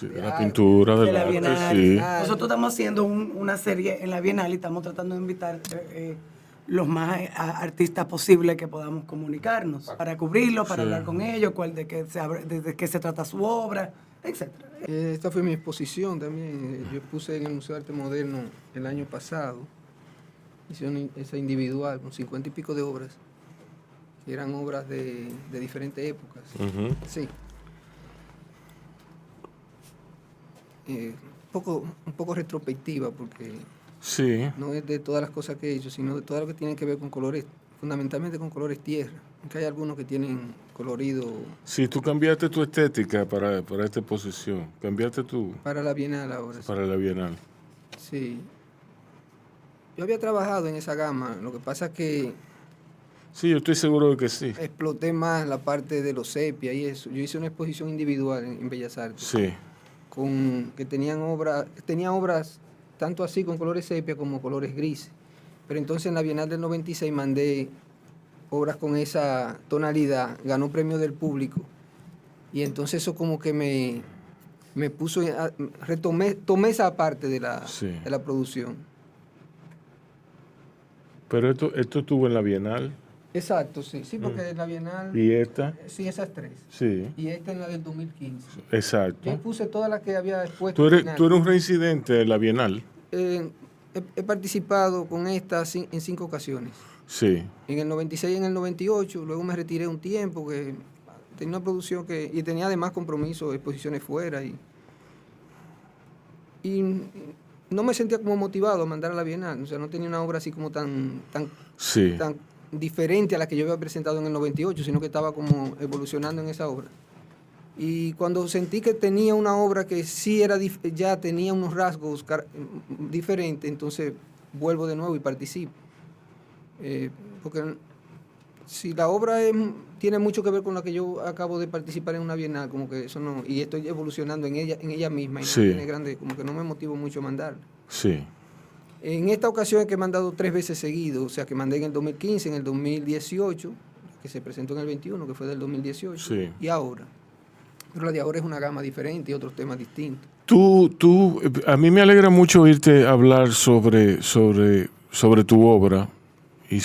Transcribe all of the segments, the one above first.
Sí, de la pintura, del la arte, Bienal. sí. Nosotros estamos haciendo una serie en la Bienal y estamos tratando de invitar los más artistas posibles que podamos comunicarnos para cubrirlo, para hablar con ellos, de qué se trata su obra, etcétera. Esta fue mi exposición también. Yo puse en el Museo de Arte Moderno el año pasado. Hice esa individual con 50 y pico de obras, que eran obras de diferentes épocas. Uh-huh. Sí. Un poco retrospectiva, porque sí, no es de todas las cosas que he hecho, sino de todo lo que tiene que ver con colores, fundamentalmente con colores tierra, aunque hay algunos que tienen colorido. Sí, tú cambiaste tu estética para esta exposición, cambiaste tu... Para la Bienal ahora. Para la Bienal. Sí. Yo había trabajado en esa gama, lo que pasa es que... Sí, yo estoy seguro de que sí. Exploté más la parte de los sepia y eso. Yo hice una exposición individual en Bellas Artes. Sí. Que tenía obras tanto así con colores sepia como colores grises. Pero entonces en la Bienal del 96 mandé obras con esa tonalidad, ganó premio del público. Y entonces eso como que me puso, tomé esa parte de la producción. Pero esto estuvo en la Bienal. Exacto, sí, porque la Bienal... ¿Y esta? Sí, esas tres. Sí. Y esta en la del 2015. Exacto. Yo puse todas las que había expuesto. ¿Tú eres un reincidente de la Bienal? He participado con esta en 5 ocasiones. Sí. En el 96 y en el 98, luego me retiré un tiempo, que tenía una producción y tenía además compromisos, exposiciones fuera. Y no me sentía como motivado a mandar a la Bienal, o sea, no tenía una obra así como tan diferente a la que yo había presentado en el 98, sino que estaba como evolucionando en esa obra. Y cuando sentí que tenía una obra que sí ya tenía unos rasgos diferentes, entonces vuelvo de nuevo y participo. Porque si la obra tiene mucho que ver con la que yo acabo de participar en una Bienal, como que eso no, y estoy evolucionando en ella misma, y no tiene grande, como que no me motivo mucho a mandarla. Sí. En esta ocasión es que he mandado 3 veces seguido, o sea que mandé en el 2015, en el 2018, que se presentó en el 21, que fue del 2018, y ahora. Pero la de ahora es una gama diferente y otros temas distintos. A mí me alegra mucho oírte hablar sobre tu obra y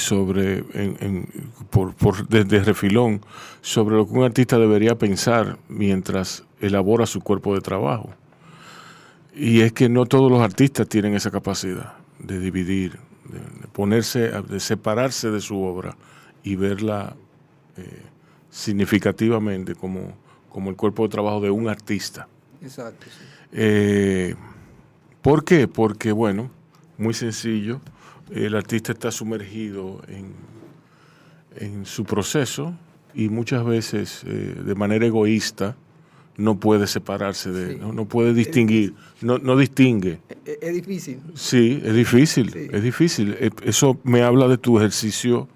desde refilón, sobre lo que un artista debería pensar mientras elabora su cuerpo de trabajo. Y es que no todos los artistas tienen esa capacidad de dividir, de separarse de su obra y verla significativamente como el cuerpo de trabajo de un artista. Exacto. Sí. ¿Por qué? Porque, bueno, muy sencillo, el artista está sumergido en su proceso y muchas veces de manera egoísta no puede separarse no puede distinguir, no distingue. Es difícil. Sí, es difícil. Eso me habla de tu ejercicio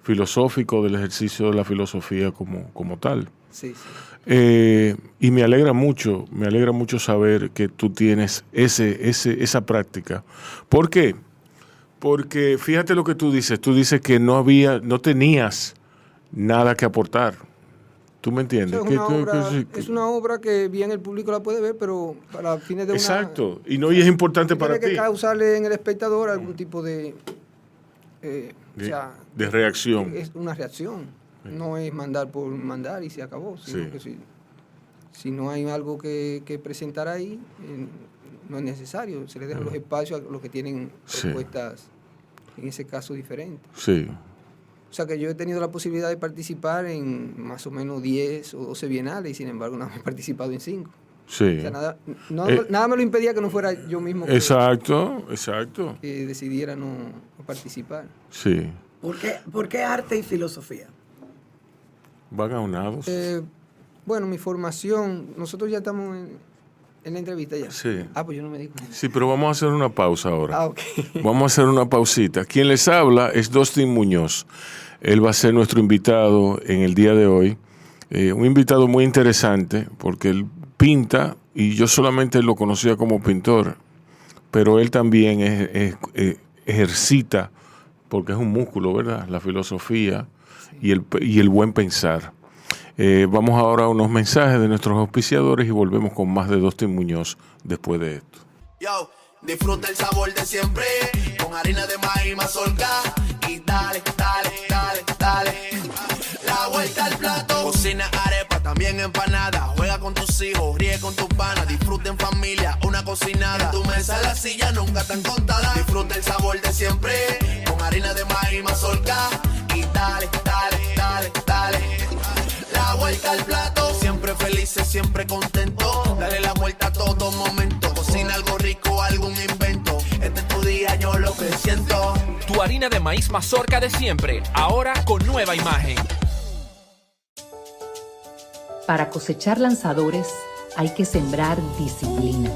filosófico, del ejercicio de la filosofía como tal. Sí. Y me alegra mucho saber que tú tienes esa práctica. ¿Por qué? Porque fíjate lo que tú dices que no tenías nada que aportar. ¿Tú me entiendes? Es una obra que bien el público la puede ver, pero para fines de una... Exacto, y es importante para ti. Tiene que causarle en el espectador algún tipo de reacción. Es una reacción, no es mandar por mandar y se acabó, sino que si no hay algo que presentar ahí, no es necesario, se le dejan los espacios a los que tienen respuestas, en ese caso, diferentes. Sí. O sea que yo he tenido la posibilidad de participar en más o menos 10 o 12 bienales y sin embargo no he participado en 5. Sí. O sea, nada me lo impedía que no fuera yo mismo exacto. que decidiera no participar. Sí. ¿Por qué arte y filosofía? Van aunados. Bueno, mi formación, nosotros ya estamos en la entrevista ya. Sí. Pues yo no me di cuenta. Sí, pero vamos a hacer una pausa ahora. Ok. Vamos a hacer una pausita. Quien les habla es Dustin Muñoz. Él va a ser nuestro invitado en el día de hoy. Un invitado muy interesante porque él pinta y yo solamente lo conocía como pintor, pero él también ejercita, porque es un músculo, ¿verdad? La filosofía y el buen pensar. Vamos ahora a unos mensajes de nuestros auspiciadores y volvemos con más de Dostin Muñoz después de esto. Yo, disfruta el sabor de siempre, con harina de maíz mazorca y dale, dale, dale, dale. La vuelta al plato, cocina arepa, también empanada. Juega con tus hijos, ríe con tus panas, disfruta en familia, una cocinada. En tu mesa la silla nunca tan contada. Disfruta el sabor de siempre, con harina de maíz mazorca y dale, dale, dale, dale. La vuelta al plato, siempre felices, siempre contento. Dale la vuelta a todo momento. Cocina algo rico, algún invento. Este es tu día, yo lo que siento. Tu harina de maíz mazorca de siempre, ahora con nueva imagen. Para cosechar lanzadores hay que sembrar disciplina.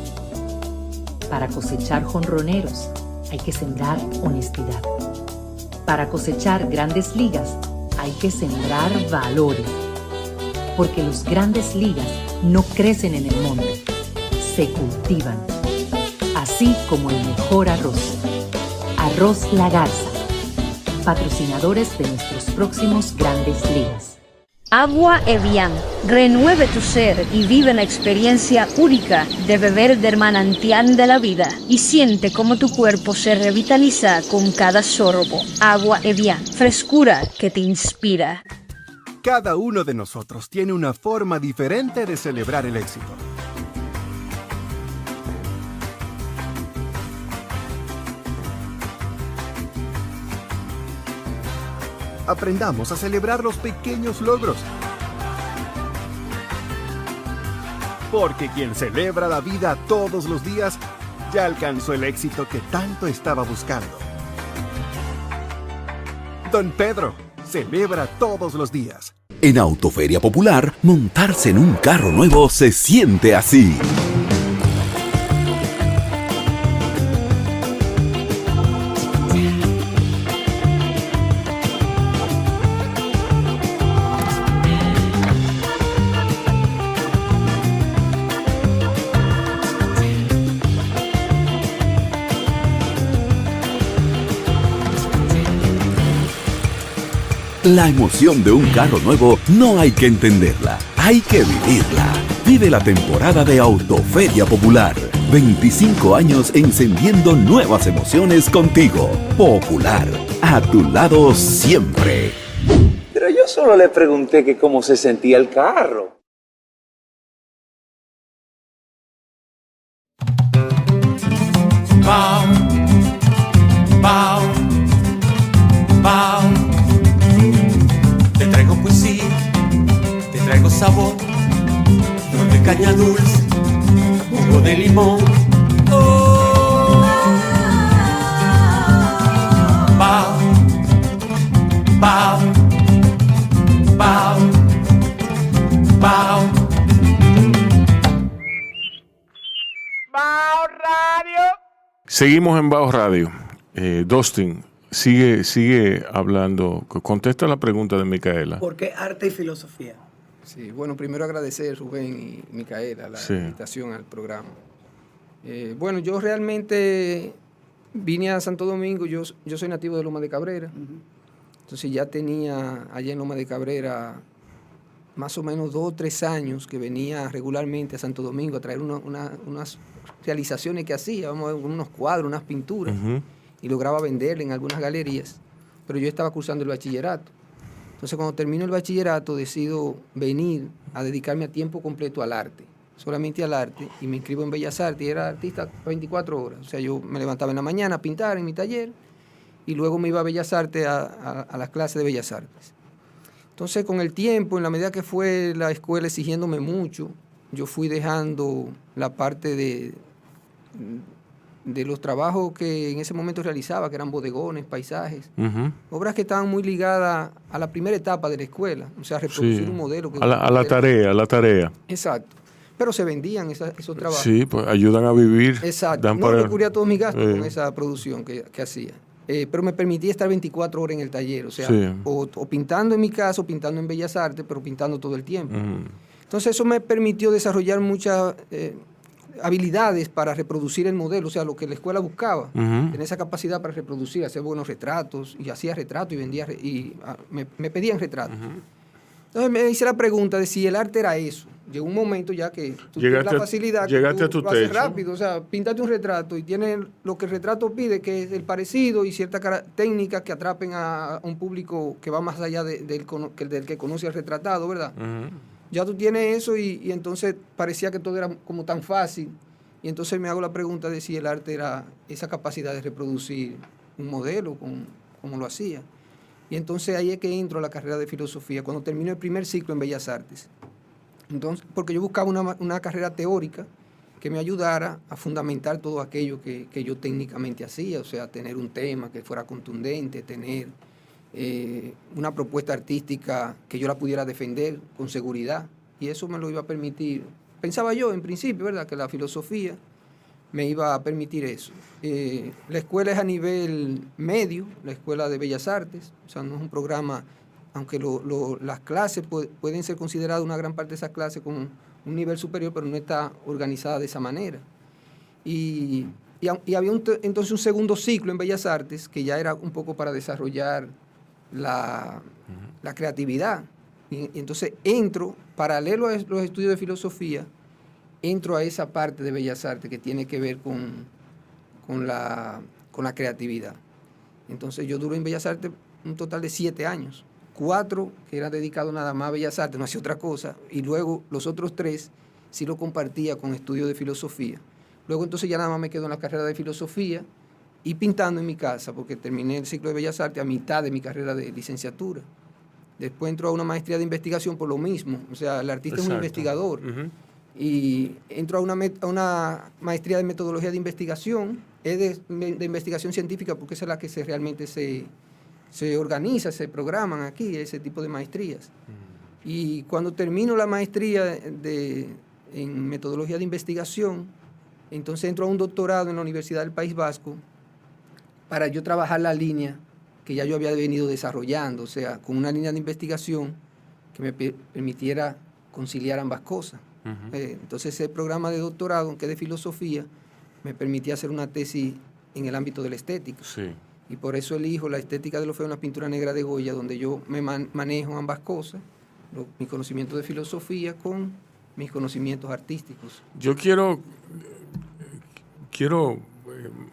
Para cosechar jonroneros hay que sembrar honestidad. Para cosechar grandes ligas hay que sembrar valores. Porque los grandes ligas no crecen en el monte, se cultivan. Así como el mejor arroz. Arroz La Garza, patrocinadores de nuestros próximos grandes ligas. Agua Evian. Renueve tu ser y vive la experiencia única de beber del manantial de la vida y siente cómo tu cuerpo se revitaliza con cada sorbo. Agua Evian. Frescura que te inspira. Cada uno de nosotros tiene una forma diferente de celebrar el éxito. Aprendamos a celebrar los pequeños logros. Porque quien celebra la vida todos los días ya alcanzó el éxito que tanto estaba buscando. Don Pedro celebra todos los días. En Autoferia Popular, montarse en un carro nuevo se siente así. La emoción de un carro nuevo no hay que entenderla, hay que vivirla. Vive la temporada de Autoferia Popular. 25 años encendiendo nuevas emociones contigo. Popular, a tu lado siempre. Pero yo solo le pregunté que cómo se sentía el carro. Bao, bao, bao. Te traigo poesía, te traigo sabor, flor de caña dulce, jugo de limón. Oh. Bao, bao, bao, bao. Bao Radio. Seguimos en Bao Radio. Dostin, sigue hablando. Contesta la pregunta de Micaela. ¿Por qué arte y filosofía? Sí, bueno, primero agradecer Rubén y Micaela la invitación al programa. Bueno, yo realmente vine a Santo Domingo, yo soy nativo de Loma de Cabrera, entonces ya tenía allá en Loma de Cabrera más o menos 2 o 3 años que venía regularmente a Santo Domingo a traer unas realizaciones que hacía, unos cuadros, unas pinturas, y lograba venderle en algunas galerías, pero yo estaba cursando el bachillerato. Entonces, cuando termino el bachillerato, decido venir a dedicarme a tiempo completo al arte, solamente al arte, y me inscribo en Bellas Artes, y era artista 24 horas. O sea, yo me levantaba en la mañana a pintar en mi taller, y luego me iba a Bellas Artes a las clases de Bellas Artes. Entonces, con el tiempo, en la medida que fue la escuela exigiéndome mucho, yo fui dejando la parte de los trabajos que en ese momento realizaba, que eran bodegones, paisajes, obras que estaban muy ligadas a la primera etapa de la escuela, o sea, reproducir un modelo. A la tarea. Exacto. Pero se vendían esos trabajos. Sí, pues ayudan a vivir. Exacto. No me cubría todos mis gastos con esa producción que hacía. Pero me permitía estar 24 horas en el taller, o sea, o pintando en mi casa, o pintando en Bellas Artes, pero pintando todo el tiempo. Entonces eso me permitió desarrollar muchas habilidades para reproducir el modelo, o sea, lo que la escuela buscaba, tener esa capacidad para reproducir, hacer buenos retratos, y hacía retratos y vendía, me pedían retratos. Entonces me hice la pregunta de si el arte era eso. Llegó un momento ya que tú tienes la facilidad, llegaste que a tu lo haces techo. rápido. O sea, píntate un retrato y tienes lo que el retrato pide, que es el parecido y ciertas técnicas que atrapen a un público que va más allá del que conoce al retratado, ¿verdad? Ujú. Ya tú tienes eso y entonces parecía que todo era como tan fácil. Y entonces me hago la pregunta de si el arte era esa capacidad de reproducir un modelo como lo hacía. Y entonces ahí es que entro a la carrera de filosofía, cuando termino el primer ciclo en Bellas Artes. Entonces, porque yo buscaba una carrera teórica que me ayudara a fundamentar todo aquello que yo técnicamente hacía, o sea, tener un tema que fuera contundente, tener una propuesta artística que yo la pudiera defender con seguridad, y eso me lo iba a permitir. Pensaba yo en principio, ¿verdad?, que la filosofía me iba a permitir eso. La escuela es a nivel medio, la Escuela de Bellas Artes, o sea, no es un programa, aunque las clases pueden ser consideradas, una gran parte de esas clases como un nivel superior, pero no está organizada de esa manera. Y había entonces un segundo ciclo en Bellas Artes que ya era un poco para desarrollar la creatividad. Y entonces entro, paralelo a los estudios de filosofía, entro a esa parte de Bellas Artes que tiene que ver con la creatividad. Entonces yo duré en Bellas Artes un total de 7 años. 4 que era dedicado nada más a Bellas Artes, no hacía otra cosa, y luego los otros 3 sí lo compartía con estudios de filosofía. Luego entonces ya nada más me quedo en la carrera de filosofía y pintando en mi casa, porque terminé el ciclo de Bellas Artes a mitad de mi carrera de licenciatura. Después entro a una maestría de investigación por lo mismo, o sea, el artista es un investigador. Uh-huh. Y entro a una maestría de metodología de investigación, es de investigación científica, porque esa es la que realmente se organiza, se programan aquí, ese tipo de maestrías. Y cuando termino la maestría en metodología de investigación, entonces entro a un doctorado en la Universidad del País Vasco para yo trabajar la línea que ya yo había venido desarrollando, o sea, con una línea de investigación que me permitiera conciliar ambas cosas. Uh-huh. Entonces ese programa de doctorado, aunque de filosofía, me permitía hacer una tesis en el ámbito de la estética. Sí. Y por eso elijo la estética de lo feo en la pintura negra de Goya, donde yo me manejo ambas cosas, mis conocimientos de filosofía con mis conocimientos artísticos. Yo quiero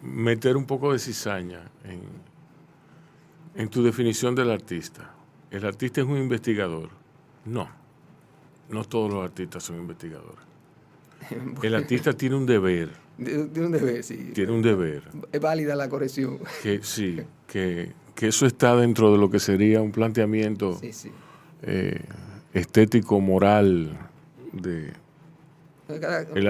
meter un poco de cizaña en tu definición del artista. ¿El artista es un investigador? No todos los artistas son investigadores. El artista tiene un deber. Tiene un deber, sí. Tiene un deber. Es válida la corrección. Que sí, que eso está dentro de lo que sería un planteamiento estético, moral de...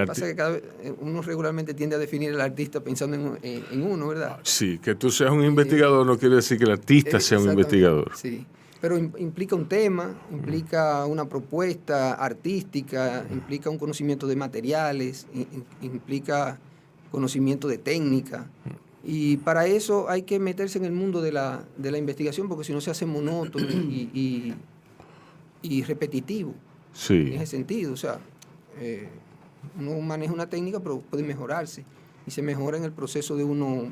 Pasa que cada vez uno regularmente tiende a definir al artista pensando en uno, ¿verdad? Sí, que tú seas un investigador no quiere decir que el artista sea un investigador. Sí, pero implica un tema, implica una propuesta artística, implica un conocimiento de materiales, implica conocimiento de técnica. Y para eso hay que meterse en el mundo de la investigación, porque si no se hace monótono y repetitivo. Sí. En ese sentido, o sea, uno maneja una técnica, pero puede mejorarse. Y se mejora en el proceso de uno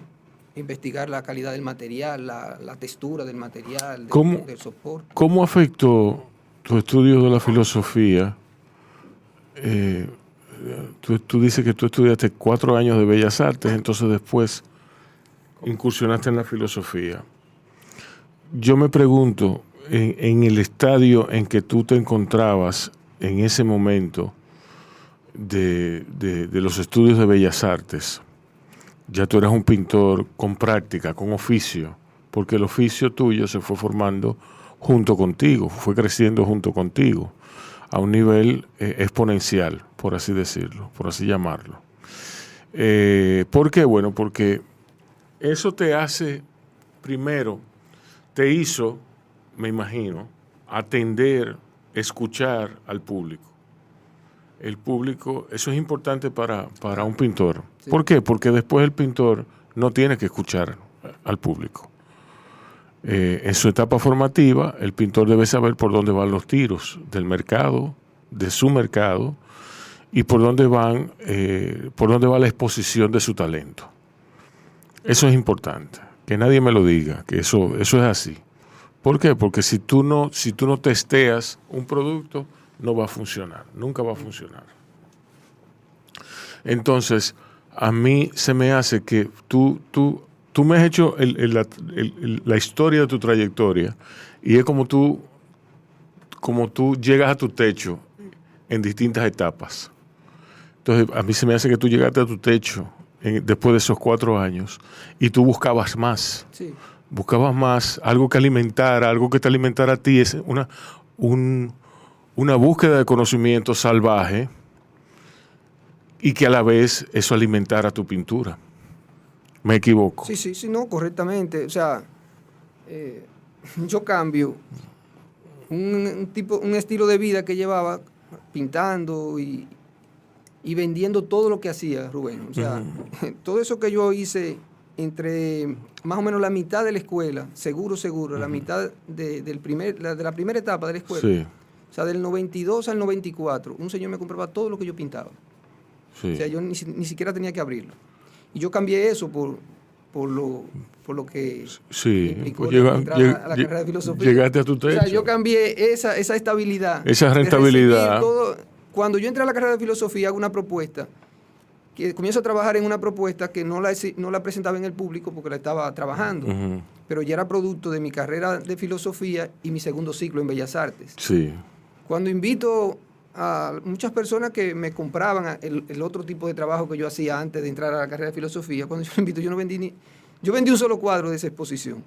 investigar la calidad del material, la textura del material, del soporte. ¿Cómo afectó tu estudio de la filosofía? Tú dices que tú estudiaste 4 años de Bellas Artes, entonces después incursionaste en la filosofía. Yo me pregunto, en el estadio en que tú te encontrabas en ese momento de los estudios de Bellas Artes, ya tú eras un pintor con práctica, con oficio, porque el oficio tuyo se fue formando junto contigo, fue creciendo junto contigo, a un nivel exponencial, por así decirlo, por así llamarlo. ¿Por qué? Bueno, porque eso te hace, primero, te hizo, me imagino, atender, escuchar al público. El público, eso es importante para un pintor. Sí. ¿Por qué? Porque después el pintor no tiene que escuchar al público. En su etapa formativa, el pintor debe saber por dónde van los tiros del mercado, de su mercado, y por dónde va la exposición de su talento. Eso es importante, que nadie me lo diga, que eso es así. ¿Por qué? Porque si tú no testeas un producto, no va a funcionar, nunca va a funcionar. Entonces, a mí se me hace que tú me has hecho la historia de tu trayectoria y es como tú llegas a tu techo en distintas etapas. Entonces, a mí se me hace que tú llegaste a tu techo después de esos 4 años y tú buscabas más. Sí. Buscabas más, algo que te alimentara a ti. Es una búsqueda de conocimiento salvaje y que a la vez eso alimentara tu pintura. ¿Me equivoco? Sí, no, correctamente. O sea, yo cambio un estilo de vida que llevaba pintando y vendiendo todo lo que hacía, Rubén. O sea, todo eso que yo hice entre más o menos la mitad de la escuela, seguro, la mitad de la primera etapa de la escuela. Sí. O sea, del 92 al 94, un señor me compraba todo lo que yo pintaba. Sí. O sea, yo ni siquiera tenía que abrirlo. Y yo cambié eso por lo que implicó entrar a la carrera de filosofía. Llegaste a tu techo. O sea, yo cambié esa estabilidad. Esa rentabilidad. Cuando yo entré a la carrera de filosofía, hago una propuesta, que comienzo a trabajar en una propuesta que no la presentaba en el público porque la estaba trabajando, pero ya era producto de mi carrera de filosofía y mi segundo ciclo en Bellas Artes. Sí. Cuando invito a muchas personas que me compraban el otro tipo de trabajo que yo hacía antes de entrar a la carrera de filosofía, cuando yo lo invito, yo vendí un solo cuadro de esa exposición.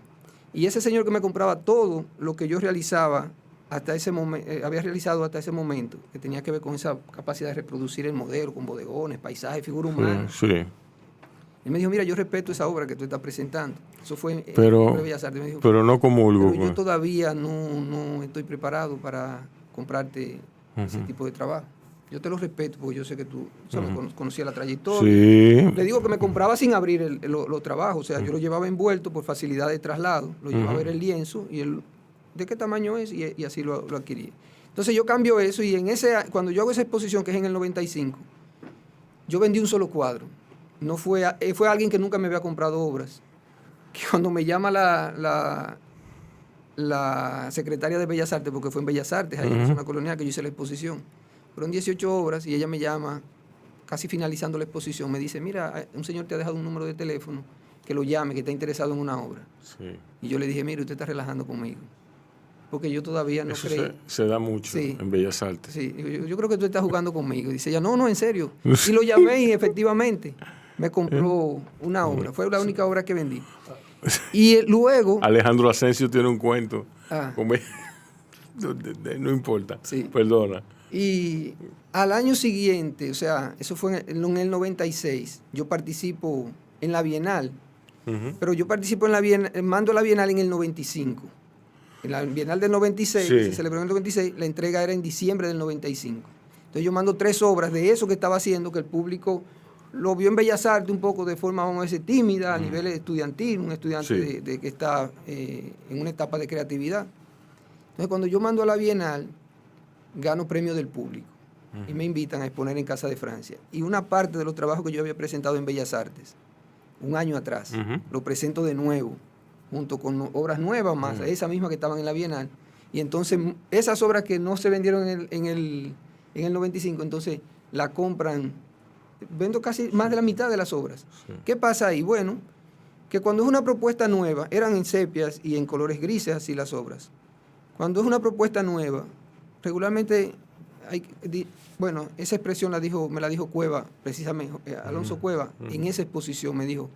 Y ese señor que me compraba todo lo que yo realizaba hasta ese momento, había realizado hasta ese momento, que tenía que ver con esa capacidad de reproducir el modelo, con bodegones, paisajes, figuras humanas. Sí. Él me dijo, mira, yo respeto esa obra que tú estás presentando. Eso fue en Bellas Artes. Me dijo, pero no comulgo. Pero yo todavía no estoy preparado para comprarte ese tipo de trabajo. Yo te lo respeto porque yo sé que tú conocías la trayectoria. Sí. Le digo que me compraba sin abrir los trabajos. O sea, yo lo llevaba envuelto por facilidad de traslado. Lo llevaba a ver el lienzo y de qué tamaño es y así lo adquirí. Entonces yo cambio eso y cuando yo hago esa exposición, que es en el 95, yo vendí un solo cuadro. No fue alguien que nunca me había comprado obras. Que cuando me llama la secretaria de Bellas Artes, porque fue en Bellas Artes, ahí en la zona colonial, que yo hice la exposición. Fueron 18 obras y ella me llama, casi finalizando la exposición, me dice, mira, un señor te ha dejado un número de teléfono, que lo llame, que está interesado en una obra. Sí. Y yo le dije, mire, usted está relajando conmigo. Porque yo todavía no creo. Se da mucho en Bellas Artes. Sí, yo creo que tú estás jugando conmigo. Y dice ella, no, en serio. Y lo llamé y efectivamente me compró una obra. Fue la única obra que vendí. Y luego... Alejandro Asensio tiene un cuento. No importa. Sí. Perdona. Y al año siguiente, o sea, eso fue en el 96, yo participo en la Bienal. Pero yo participo en la Bienal, mando la Bienal en el 95. En la Bienal del 96, se celebró en el 96, la entrega era en diciembre del 95. Entonces yo mando 3 obras de eso que estaba haciendo, que el público lo vio en Bellas Artes un poco de forma, vamos a decir, tímida, a nivel estudiantil, un estudiante de que está en una etapa de creatividad. Entonces cuando yo mando a la Bienal, gano premio del público y me invitan a exponer en Casa de Francia. Y una parte de los trabajos que yo había presentado en Bellas Artes, un año atrás, lo presento de nuevo, junto con obras nuevas más, esa misma que estaban en la Bienal. Y entonces esas obras que no se vendieron en el 95, entonces la compran, vendo casi más de la mitad de las obras. Sí. ¿Qué pasa ahí? Bueno, que cuando es una propuesta nueva, eran en sepias y en colores grises así las obras. Cuando es una propuesta nueva, regularmente esa expresión me la dijo Cueva, precisamente, Alonso Cueva, en esa exposición me dijo,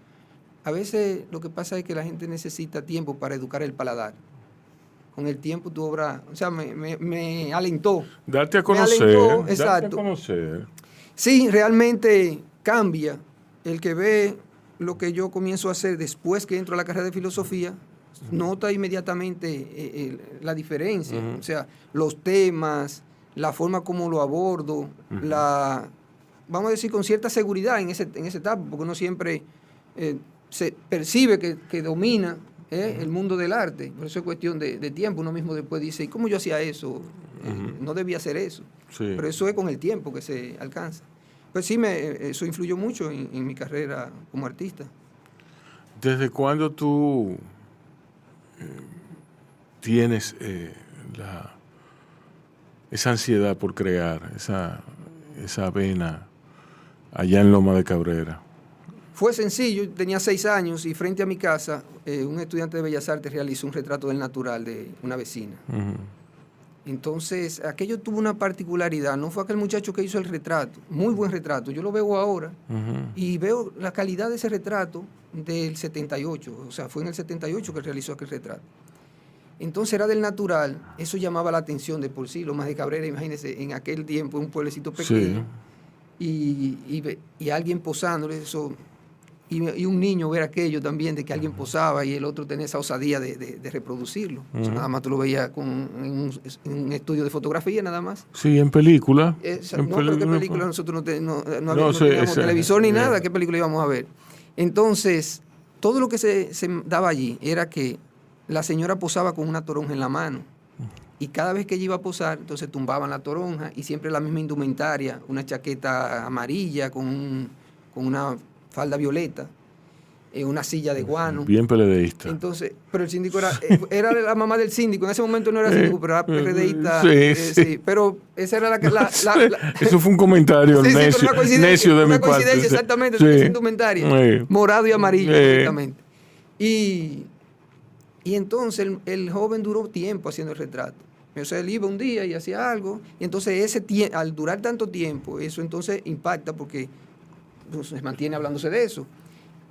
a veces lo que pasa es que la gente necesita tiempo para educar el paladar. Con el tiempo tu obra, o sea, me alentó. Darte a conocer. Exacto. Darte a conocer. Sí, realmente cambia. El que ve lo que yo comienzo a hacer después que entro a la carrera de filosofía, nota inmediatamente la diferencia. O sea, los temas, la forma como lo abordo, vamos a decir, con cierta seguridad en esa etapa, porque uno siempre se percibe que domina el mundo del arte. Por eso es cuestión de tiempo. Uno mismo después dice, ¿y cómo yo hacía eso? No debía hacer eso. Sí. Pero eso es con el tiempo que se alcanza. Pues sí, eso influyó mucho en mi carrera como artista. ¿Desde cuándo tú tienes esa ansiedad por crear, esa vena allá en Loma de Cabrera? Fue sencillo, tenía 6 años y frente a mi casa un estudiante de Bellas Artes realizó un retrato del natural de una vecina. Entonces, aquello tuvo una particularidad, no fue aquel muchacho que hizo el retrato, muy buen retrato, yo lo veo ahora y veo la calidad de ese retrato del 78, o sea, fue en el 78 que realizó aquel retrato. Entonces era del natural, eso llamaba la atención de por sí. Lomas de Cabrera, imagínense, en aquel tiempo un pueblecito pequeño, y alguien posándole eso, y un niño ver aquello también, de que alguien posaba y el otro tenía esa osadía de reproducirlo. O sea, nada más tú lo veías en un estudio de fotografía, nada más. Sí, en película. Pero ¿qué película? Nosotros no teníamos televisor ni nada, ¿qué película íbamos a ver? Entonces, todo lo que se daba allí era que la señora posaba con una toronja en la mano. Y cada vez que ella iba a posar, entonces tumbaban la toronja y siempre la misma indumentaria, una chaqueta amarilla con una falda violeta, una silla de guano. Bien peledeísta. Entonces, pero el síndico era la mamá del síndico. En ese momento no era síndico, pero era PRDista. Sí. Pero esa era Eso fue un comentario necio de mi parte. Una coincidencia, exactamente, esa indumentaria. Morado y amarillo, exactamente. Y entonces el joven duró tiempo haciendo el retrato. O sea, él iba un día y hacía algo, y entonces al durar tanto tiempo, eso entonces impacta porque se mantiene hablándose de eso.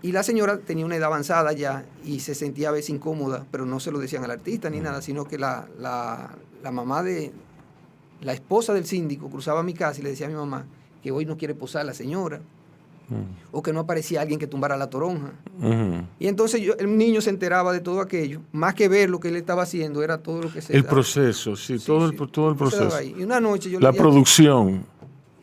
Y la señora tenía una edad avanzada ya y se sentía a veces incómoda, pero no se lo decían al artista ni nada, sino que la mamá la esposa del síndico cruzaba mi casa y le decía a mi mamá que hoy no quiere posar la señora. O que no aparecía alguien que tumbara la toronja. Y entonces el niño se enteraba de todo aquello, más que ver lo que él estaba haciendo, era todo lo que se daba. Proceso, todo el proceso. Y una noche producción.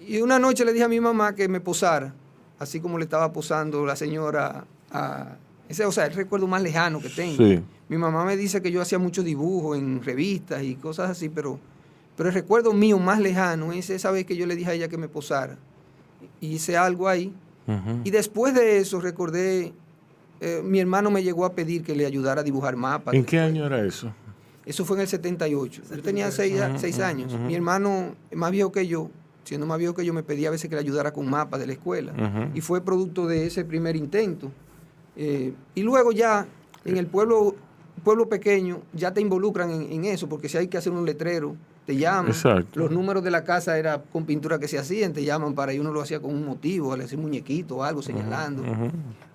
Y una noche le dije a mi mamá que me posara, así como le estaba posando la señora o sea, el recuerdo más lejano que tengo. Sí. Mi mamá me dice que yo hacía mucho dibujo en revistas y cosas así, pero el recuerdo mío más lejano es esa vez que yo le dije a ella que me posara. Hice algo ahí. Y después de eso recordé, mi hermano me llegó a pedir que le ayudara a dibujar mapas. ¿En qué año era eso? Eso fue en el 78. Yo tenía 6 años. Mi hermano, más viejo que yo, siendo más viejo que yo, me pedía a veces que le ayudara con mapas de la escuela. Y fue producto de ese primer intento. Y luego ya en el pueblo pequeño ya te involucran en eso, porque si hay que hacer un letrero, te llaman. Exacto. Los números de la casa era con pintura que se hacían, te llaman para, y uno lo hacía con un motivo, le hacía un muñequito o algo señalando.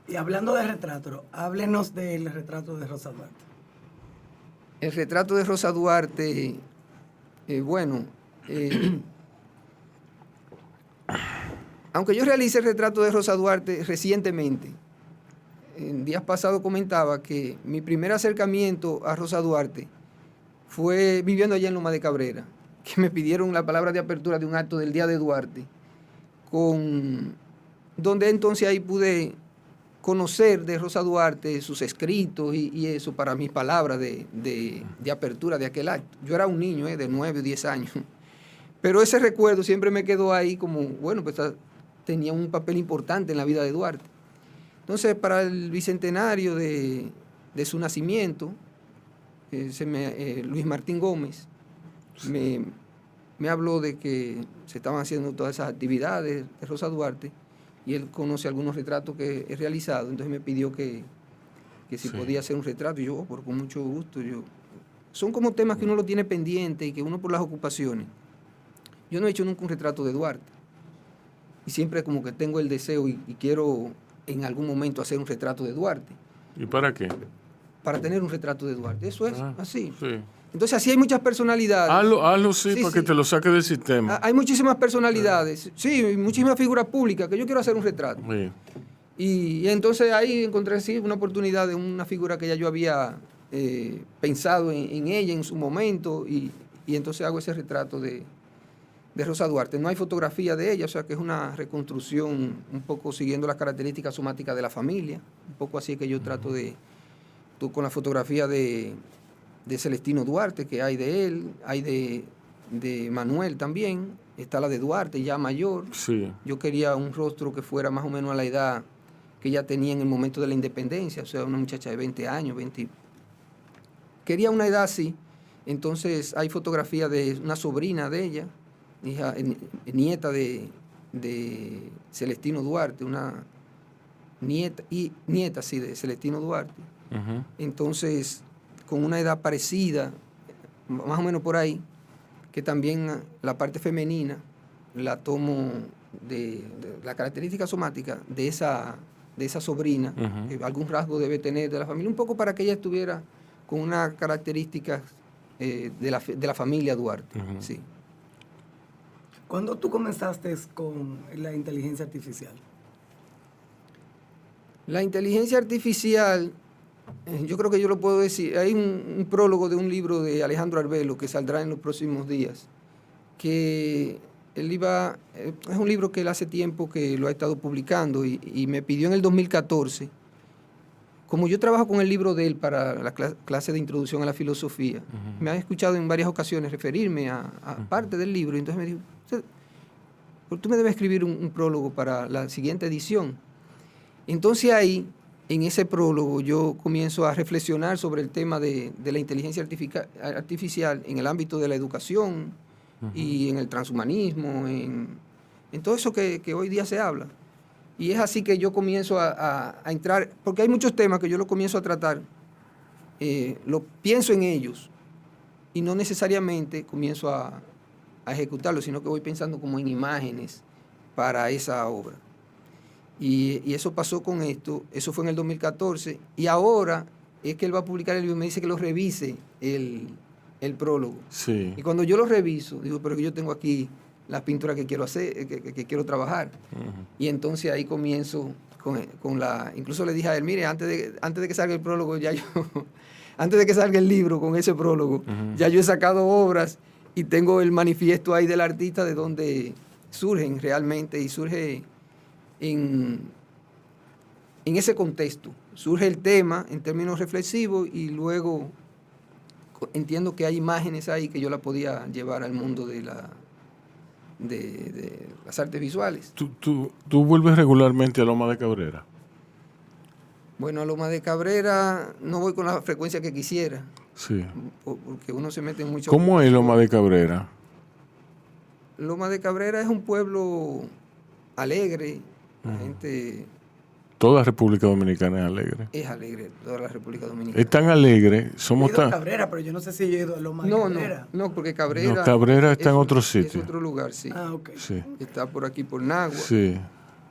Y hablando de retrato, háblenos del retrato de Rosa Duarte. El retrato de Rosa Duarte, aunque yo realicé el retrato de Rosa Duarte recientemente, en días pasados comentaba que mi primer acercamiento a Rosa Duarte fue viviendo allá en Loma de Cabrera, que me pidieron la palabra de apertura de un acto del Día de Duarte, donde entonces ahí pude conocer de Rosa Duarte sus escritos y eso para mis palabras de apertura de aquel acto. Yo era un niño de 9 o 10 años, pero ese recuerdo siempre me quedó ahí como, pues tenía un papel importante en la vida de Duarte. Entonces, para el bicentenario de su nacimiento, Luis Martín Gómez me habló de que se estaban haciendo todas esas actividades de Rosa Duarte y él conoce algunos retratos que he realizado, entonces me pidió que si podía hacer un retrato, y yo, con mucho gusto. Son como temas que uno lo tiene pendiente y que uno por las ocupaciones. Yo no he hecho nunca un retrato de Duarte y siempre como que tengo el deseo y quiero en algún momento hacer un retrato de Duarte. ¿Y para qué? Para tener un retrato de Duarte. Eso es así. Sí. Entonces, así hay muchas personalidades. Hazlo para que te lo saque del sistema. Hay muchísimas personalidades. Sí, muchísimas figuras públicas que yo quiero hacer un retrato. Sí. Y entonces ahí encontré una oportunidad de una figura que ya yo había pensado en ella en su momento y entonces hago ese retrato de Rosa Duarte. No hay fotografía de ella, o sea que es una reconstrucción un poco siguiendo las características somáticas de la familia. Un poco así que yo trato con la fotografía de Celestino Duarte, que hay de él, hay de Manuel también, está la de Duarte, ya mayor. Sí. Yo quería un rostro que fuera más o menos a la edad que ella tenía en el momento de la independencia, o sea, una muchacha de 20 años, 20. Quería una edad así, Entonces hay fotografía de una sobrina de ella, nieta de Celestino Duarte, una nieta sí, de Celestino Duarte. Ujú. Entonces, con una edad parecida, más o menos por ahí, que también la parte femenina la tomo de la característica somática de esa sobrina, Ujú. que algún rasgo debe tener de la familia, un poco para que ella estuviera con unas características de la familia Duarte. Ujú. Sí. ¿Cuándo tú comenzaste con la inteligencia artificial? La inteligencia artificial, yo creo que yo lo puedo decir, hay un prólogo de un libro de Alejandro Arbelo que saldrá en los próximos días, que es un libro que él hace tiempo que lo ha estado publicando y me pidió en el 2014, como yo trabajo con el libro de él para la clase de introducción a la filosofía, me han escuchado en varias ocasiones referirme a parte del libro, y entonces me dijo, tú me debes escribir un prólogo para la siguiente edición. Entonces ahí, en ese prólogo, yo comienzo a reflexionar sobre el tema de la inteligencia artificial en el ámbito de la educación y en el transhumanismo, en todo eso que hoy día se habla. Y es así que yo comienzo a entrar, porque hay muchos temas que yo lo comienzo a tratar, lo pienso en ellos y no necesariamente comienzo a ejecutarlos, sino que voy pensando como en imágenes para esa obra. Y eso pasó con esto, eso fue en el 2014, y ahora es que él va a publicar el libro y me dice que lo revise el prólogo. Sí. Y cuando yo lo reviso, digo, pero que yo tengo aquí las pinturas que quiero hacer, que quiero trabajar. Ujú. Y entonces ahí comienzo con la... Incluso le dije a él, mire, antes de que salga el prólogo, ya yo... antes de que salga el libro con ese prólogo, ya yo he sacado obras y tengo el manifiesto ahí del artista de donde surgen realmente, y surge en ese contexto. Surge el tema en términos reflexivos y luego entiendo que hay imágenes ahí que yo la podía llevar al mundo de las artes visuales. ¿Tú vuelves regularmente a Loma de Cabrera? Bueno, a Loma de Cabrera no voy con la frecuencia que quisiera, Sí. porque uno se mete en mucho... ¿Cómo es Loma de Cabrera? Loma de Cabrera es un pueblo alegre, la gente Toda República Dominicana es alegre. es alegre, toda la República Dominicana. Es tan alegre, He somos ido a tan... Cabrera, pero yo no sé si he ido a Loma de Cabrera. No, porque Cabrera... No, Cabrera está en otro Es sitio. otro lugar, sí. Ah, ok. Sí. Está por aquí, por Nagua. Sí.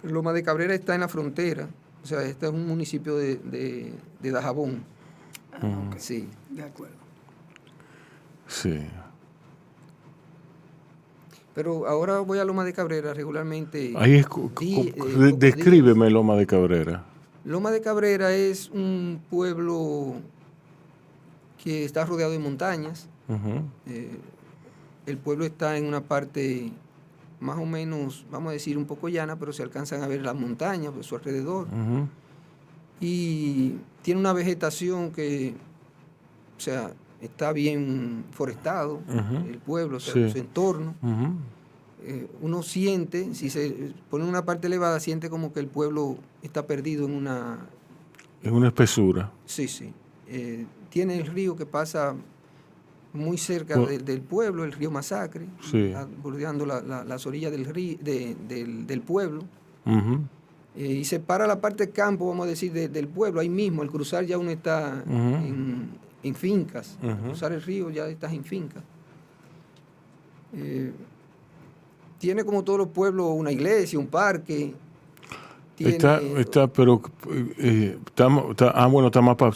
Loma de Cabrera está en la frontera, o sea, este es un municipio de Dajabón. Ah, ok. Sí. De acuerdo. Sí. Pero ahora voy a Loma de Cabrera regularmente. Ahí es, descríbeme Loma de Cabrera. Loma de Cabrera es un pueblo que está rodeado de montañas. Ujú. El pueblo está en una parte más o menos, vamos a decir, un poco llana, pero se alcanzan a ver las montañas por su alrededor. Ujú. Y tiene una vegetación que, o sea, está bien forestado, el pueblo, o sea, Sí. su entorno. Ujú. Uno siente, si se pone en una parte elevada, siente como que el pueblo está perdido en una... Es una espesura. Sí, sí. Tiene el río que pasa muy cerca del pueblo, el río Masacre, Sí. bordeando las orillas del río, del pueblo. Ujú. Y separa la parte campo, vamos a decir, del pueblo. Ahí mismo, al cruzar ya uno está Ujú. en fincas. Al Ujú. cruzar el río ya estás en fincas. Tiene como todos los pueblos una iglesia, un parque. Está, pero bueno, está más para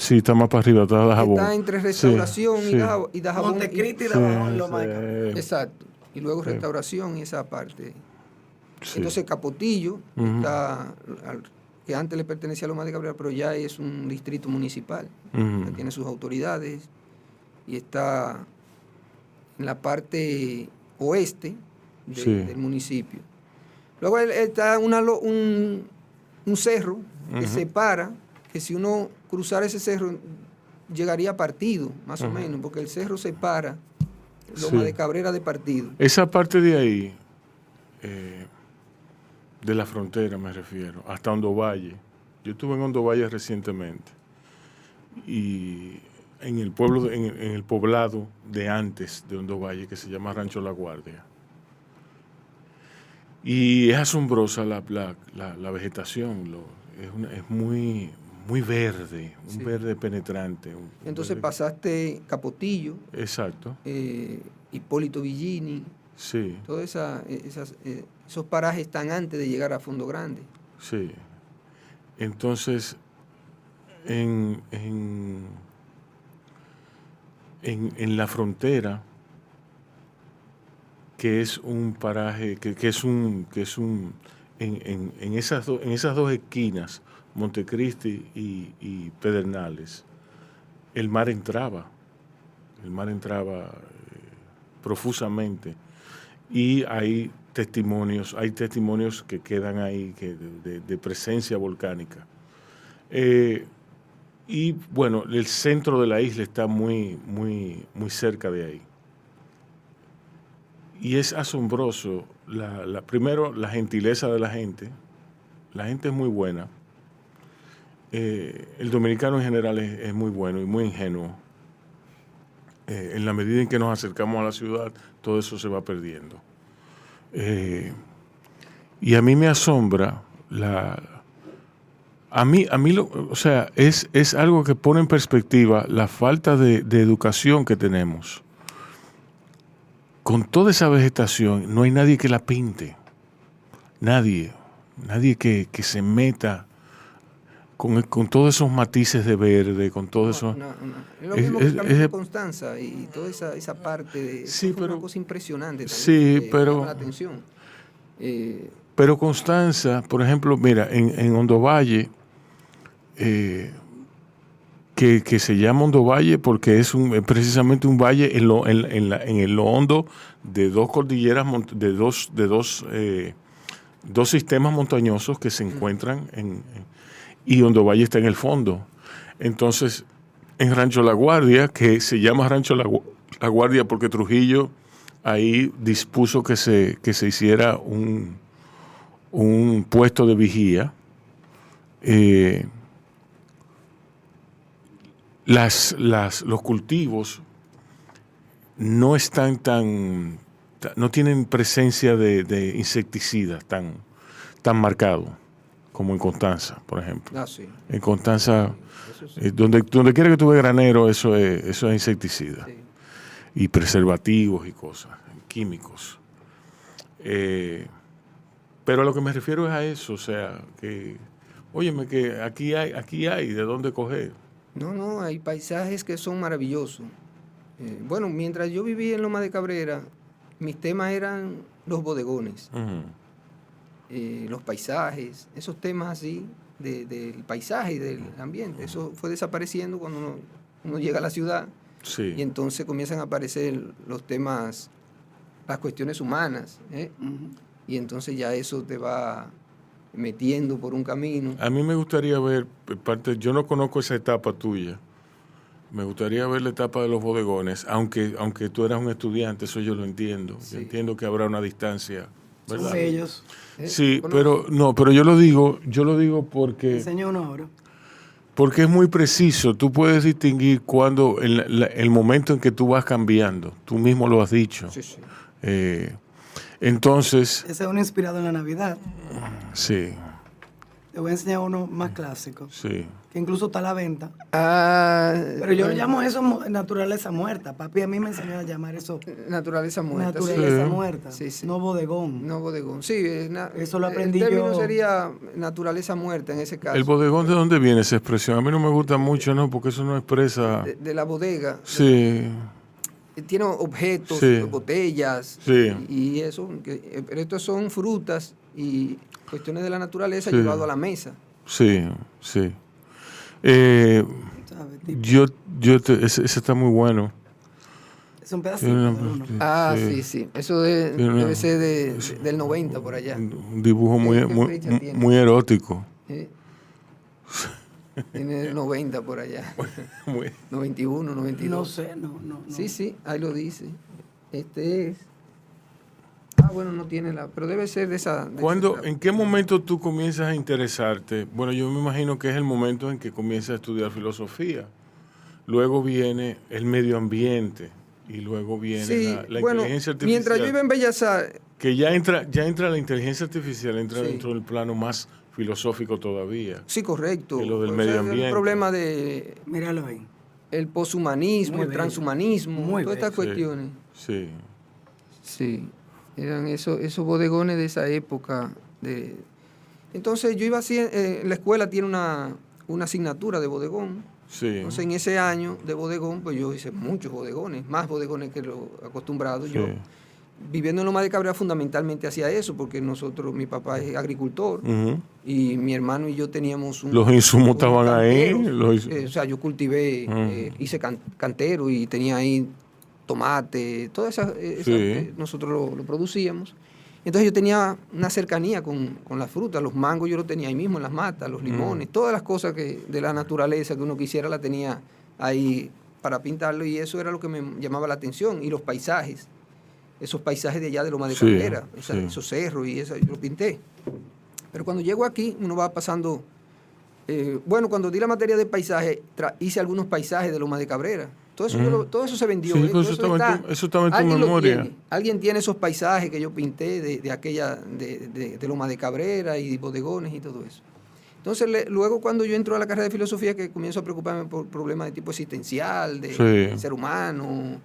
arriba, está Dajabón. Está entre Restauración Sí, y Dajabón. Montecristi y Dajabón, Loma de Cabrera. Exacto. Y luego Sí. Restauración y esa parte. Sí. Entonces Capotillo, Ujú. está, que antes le pertenecía a Loma de Cabrera, pero ya es un distrito municipal. Ujú. Que tiene sus autoridades y está en la parte oeste Sí. del municipio. Luego está un cerro que Ujú. separa, que si uno cruzara ese cerro llegaría a Partido, más o menos, porque el cerro separa Loma Sí. de Cabrera de Partido. Esa parte de ahí, de la frontera me refiero, hasta Hondo Valle. Yo estuve en Hondo Valle recientemente y en el pueblo, en el poblado de antes de Hondo Valle, que se llama Rancho La Guardia. Y es asombrosa la vegetación, es muy, muy verde, un verde penetrante. Entonces verde. pasaste Capotillo. Exacto. Hipólito Villini. Sí. Todos esos parajes están antes de llegar a Fondo Grande. Sí. Entonces, en la frontera, que es un paraje, en esas dos esquinas, Montecristi y Pedernales, el mar entraba profusamente, y hay testimonios que quedan ahí de presencia volcánica. Y bueno, el centro de la isla está muy, muy, muy cerca de ahí. Y es asombroso, primero, la gentileza de la gente. La gente es muy buena. El dominicano en general es muy bueno y muy ingenuo. En la medida en que nos acercamos a la ciudad, todo eso se va perdiendo. Y a mí me asombra o sea, es algo que pone en perspectiva la falta de educación que tenemos. Con toda esa vegetación, no hay nadie que la pinte. Nadie que se meta con todos esos matices de verde, con todo eso. No. Es lo mismo que Camino de Constanza y toda esa parte de... Sí, fue una cosa impresionante también, sí, que pero... llama la atención. Pero Constanza, por ejemplo, mira, en Hondo Valle, que se llama Hondo Valle porque es precisamente un valle en lo hondo de dos cordilleras, de dos sistemas montañosos que se encuentran y Hondo Valle está en el fondo. Entonces, en Rancho La Guardia, que se llama Rancho La Guardia porque Trujillo ahí dispuso que se hiciera un puesto de vigía, los cultivos no están no tienen presencia de insecticidas tan marcado como en Constanza, por ejemplo. Sí. En Constanza, sí. Donde quiera que tú veas granero, eso es insecticida. Sí. Y preservativos y cosas, químicos. Pero a lo que me refiero es a eso, o sea, que, óyeme, que aquí hay de dónde coger. No, hay paisajes que son maravillosos. Bueno, mientras yo vivía en Loma de Cabrera, mis temas eran los bodegones, los paisajes, esos temas así del paisaje y del ambiente. Eso fue desapareciendo cuando uno llega a la ciudad. Sí. Y entonces comienzan a aparecer los temas, las cuestiones humanas, y entonces ya eso te va metiendo por un camino. A mí me gustaría ver, yo no conozco esa etapa tuya, me gustaría ver la etapa de los bodegones, aunque tú eras un estudiante, eso yo lo entiendo. Sí. Yo entiendo que habrá una distancia, ¿verdad? Son bellos. Sí, pero yo lo digo porque... Enseña uno ahora. Porque es muy preciso, tú puedes distinguir cuando el momento en que tú vas cambiando, tú mismo lo has dicho. Sí. Entonces... Ese es uno inspirado en la Navidad. Sí. Te voy a enseñar uno más clásico. Sí. Que incluso está a la venta. Pero yo llamo eso naturaleza muerta. Papi a mí me enseñó a llamar eso naturaleza muerta. Naturaleza muerta. Sí. No bodegón. No bodegón. Sí, eso lo aprendí yo. El término yo. Sería naturaleza muerta en ese caso. ¿El bodegón de dónde viene esa expresión? A mí no me gusta mucho, ¿no? Porque eso no expresa... De la bodega. Sí. Tiene objetos, botellas y eso. Pero estos son frutas y cuestiones de la naturaleza llevado a la mesa. Sí. Ese está muy bueno. Es un pedacito. Sí. Eso debe ser del 90 por allá. Un dibujo muy erótico. Tiene el 90 por allá. 91, 92. No sé, no. Sí, ahí lo dice. Este es... bueno, no tiene pero debe ser de esa... ¿En qué momento tú comienzas a interesarte? Bueno, yo me imagino que es el momento en que comienzas a estudiar filosofía. luego viene el medio ambiente y luego viene la inteligencia artificial. Mientras yo iba en Bellas Artes... Que ya entra la inteligencia artificial, entra Sí. dentro del plano más filosófico todavía. Sí, correcto. Que lo del O medio sea, ambiente. El problema de... Míralo ahí. El poshumanismo, Muy el bello. transhumanismo, Muy todas estas Sí, cuestiones. Sí. Sí, eran esos bodegones de esa época. Entonces yo iba así, la escuela tiene una asignatura de bodegón. Sí. Entonces en ese año de bodegón, pues yo hice muchos bodegones, más bodegones que lo acostumbrado. Sí. Yo, viviendo en Loma de Cabrera, fundamentalmente hacía eso, porque mi papá es agricultor, Ujú. y mi hermano y yo teníamos Los insumos unos estaban ahí, canteros. los O sea, yo cultivé, hice cantero y tenía ahí tomate, todas esas, Sí. nosotros lo producíamos. Entonces yo tenía una cercanía con las frutas, los mangos yo los tenía ahí mismo en las matas, los limones, todas las cosas de la naturaleza que uno quisiera la tenía ahí para pintarlo, y eso era lo que me llamaba la atención, y los paisajes, esos paisajes de allá de Loma de Sí, Cabrera, sí. esos cerros y eso, yo lo pinté. Pero cuando llego aquí, uno va pasando, cuando di la materia de paisaje, hice algunos paisajes de Loma de Cabrera. Todo eso, todo eso se vendió. Sí, todo eso estaba en tu alguien lo memoria. tiene. Alguien tiene esos paisajes que yo pinté de aquella, de Loma de Cabrera y bodegones y todo eso. Entonces, luego cuando yo entro a la carrera de filosofía, que comienzo a preocuparme por problemas de tipo existencial, del ser humano,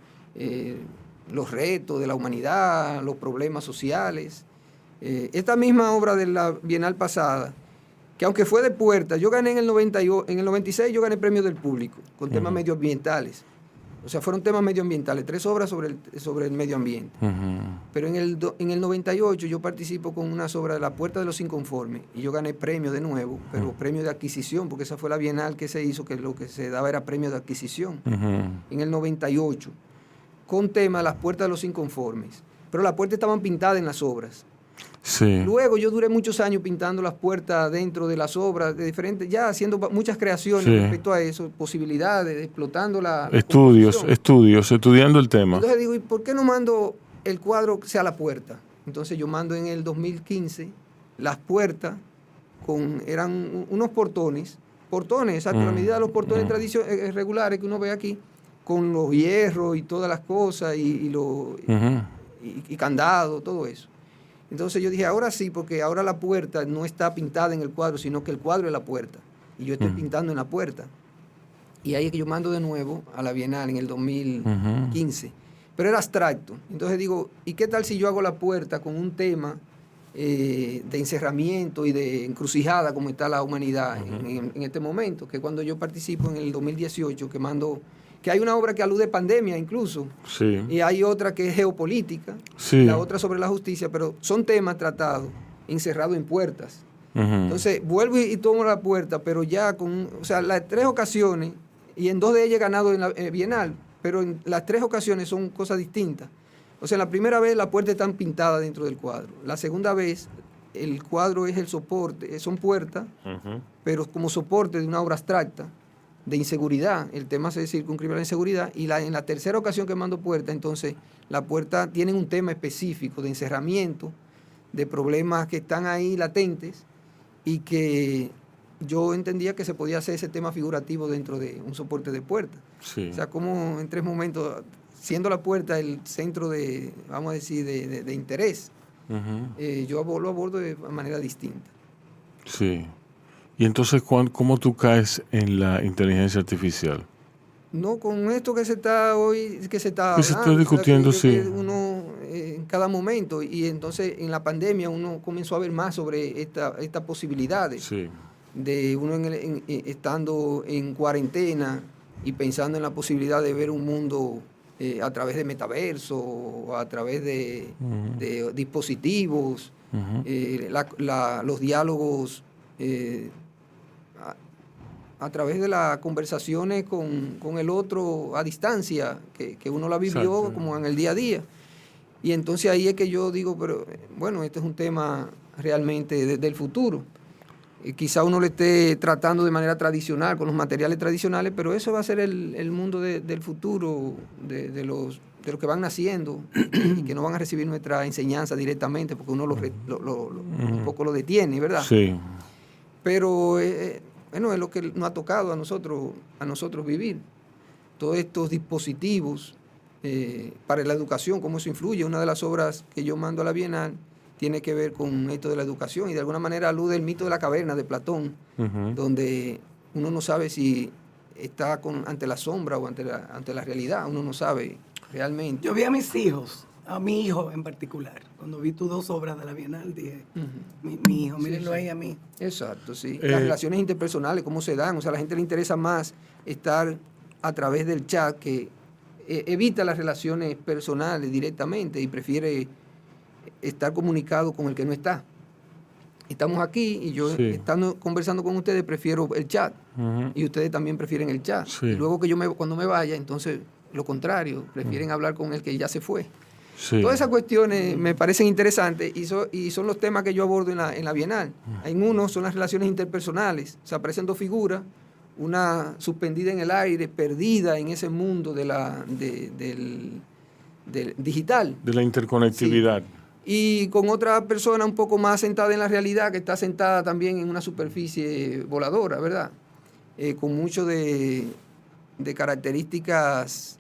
los retos de la humanidad, los problemas sociales. Esta misma obra de la Bienal pasada, que aunque fue de puerta, yo gané en el 96 yo gané premio del público con temas medioambientales. O sea, fueron temas medioambientales, 3 obras sobre el medio ambiente. Pero en el 98 yo participo con unas obras de La Puerta de los Inconformes y yo gané premio de nuevo, pero premio de adquisición, porque esa fue la Bienal que se hizo, que lo que se daba era premio de adquisición. En el 98, con tema Las Puertas de los Inconformes. Pero las puertas estaban pintadas en las obras. Sí. Luego yo duré muchos años pintando las puertas dentro de las obras, de diferentes, ya haciendo muchas creaciones respecto a eso, posibilidades, explotando la estudiando el tema. Entonces digo, ¿y por qué no mando el cuadro que sea la puerta? Entonces yo mando en el 2015 las puertas, eran unos portones, exacto, a la medida de los portones regulares que uno ve aquí, con los hierros y todas las cosas, y candado, todo eso. Entonces yo dije, ahora sí, porque ahora la puerta no está pintada en el cuadro, sino que el cuadro es la puerta. Y yo estoy pintando en la puerta. Y ahí es que yo mando de nuevo a la Bienal en el 2015. Pero era abstracto. Entonces digo, ¿y qué tal si yo hago la puerta con un tema de encerramiento y de encrucijada como está la humanidad en este momento? Que cuando yo participo en el 2018, que hay una obra que alude a pandemia incluso, y hay otra que es geopolítica, la otra sobre la justicia, pero son temas tratados, encerrados en puertas. Entonces, vuelvo y tomo la puerta, pero ya las 3 ocasiones, y en 2 de ellas he ganado en la Bienal, pero en las 3 ocasiones son cosas distintas. O sea, la primera vez la puerta está pintada dentro del cuadro. La segunda vez, el cuadro es el soporte, son puertas, pero como soporte de una obra abstracta, de inseguridad. El tema se circunscribe a la inseguridad. Y en la tercera ocasión que mando puerta, entonces la puerta tiene un tema específico de encerramiento, de problemas que están ahí latentes y que yo entendía que se podía hacer ese tema figurativo dentro de un soporte de puerta. O sea, como en 3 momentos, siendo la puerta el centro de, vamos a decir, de interés, yo lo abordo de manera distinta. Sí. Y entonces, ¿cómo tú caes en la inteligencia artificial? No, con esto que se está hablando, se está discutiendo, que uno en cada momento, y entonces en la pandemia uno comenzó a ver más sobre estas posibilidades de uno estando en cuarentena y pensando en la posibilidad de ver un mundo a través de metaverso o a través de dispositivos, los diálogos a través de las conversaciones con el otro a distancia, que uno la vivió como en el día a día. Y entonces ahí es que yo digo, pero bueno, este es un tema realmente del futuro. Quizá uno lo esté tratando de manera tradicional, con los materiales tradicionales, pero eso va a ser el mundo del futuro, de los que van naciendo y que no van a recibir nuestra enseñanza directamente, porque uno un poco lo detiene, ¿verdad? Sí. Pero bueno, es lo que nos ha tocado a nosotros vivir. todos estos dispositivos para la educación, cómo eso influye. Una de las obras que yo mando a la Bienal tiene que ver con esto de la educación y de alguna manera alude al mito de la caverna de Platón, donde uno no sabe si está ante la sombra o ante la realidad, uno no sabe realmente. Yo vi a mis hijos, a mi hijo en particular, cuando vi tus 2 obras de la Bienal, dije, mi hijo, mírenlo ahí a mí. Exacto, sí. Las relaciones interpersonales, cómo se dan, o sea, a la gente le interesa más estar a través del chat que evita las relaciones personales directamente y prefiere estar comunicado con el que no está. Estamos aquí y yo estando conversando con ustedes prefiero el chat y ustedes también prefieren el chat. Sí. Y luego que cuando me vaya, entonces lo contrario, prefieren hablar con el que ya se fue. Sí. Todas esas cuestiones me parecen interesantes y son los temas que yo abordo en la Bienal. En uno son las relaciones interpersonales. Se aparecen 2 figuras, una suspendida en el aire, perdida en ese mundo del digital. De la interconectividad. Sí. Y con otra persona un poco más sentada en la realidad, que está sentada también en una superficie voladora, ¿verdad? Con mucho de características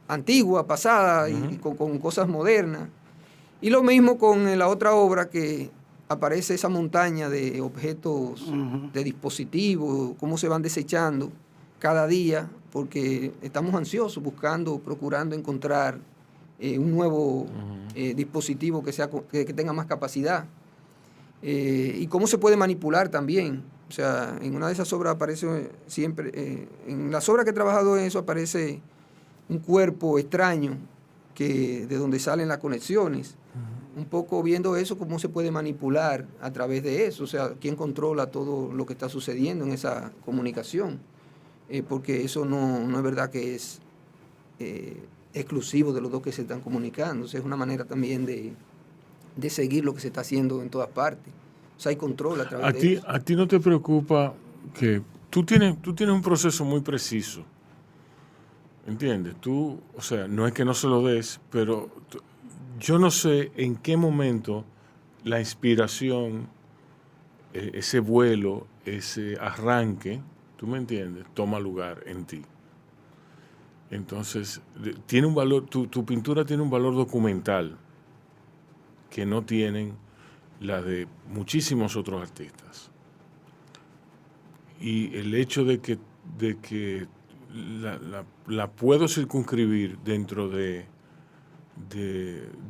antiguas, pasadas, y con cosas modernas. Y lo mismo con la otra obra, que aparece esa montaña de objetos, de dispositivos, cómo se van desechando cada día, porque estamos ansiosos, procurando encontrar un nuevo dispositivo que tenga más capacidad. Y cómo se puede manipular también. O sea, en una de esas obras aparece siempre, en las obras que he trabajado en eso aparece un cuerpo extraño de donde salen las conexiones. Un poco viendo eso, cómo se puede manipular a través de eso. O sea, quién controla todo lo que está sucediendo en esa comunicación. Porque eso no es verdad que es exclusivo de los dos que se están comunicando. O sea, es una manera también de seguir lo que se está haciendo en todas partes. O sea, hay control a través de eso. ¿A ti no te preocupa que tú tienes un proceso muy preciso? ¿Entiendes? Tú, o sea, no es que no se lo des, pero yo no sé en qué momento la inspiración, ese vuelo, ese arranque, ¿tú me entiendes?, toma lugar en ti. Entonces, tiene un valor, tu pintura tiene un valor documental que no tienen la de muchísimos otros artistas. Y el hecho de que la puedo circunscribir dentro de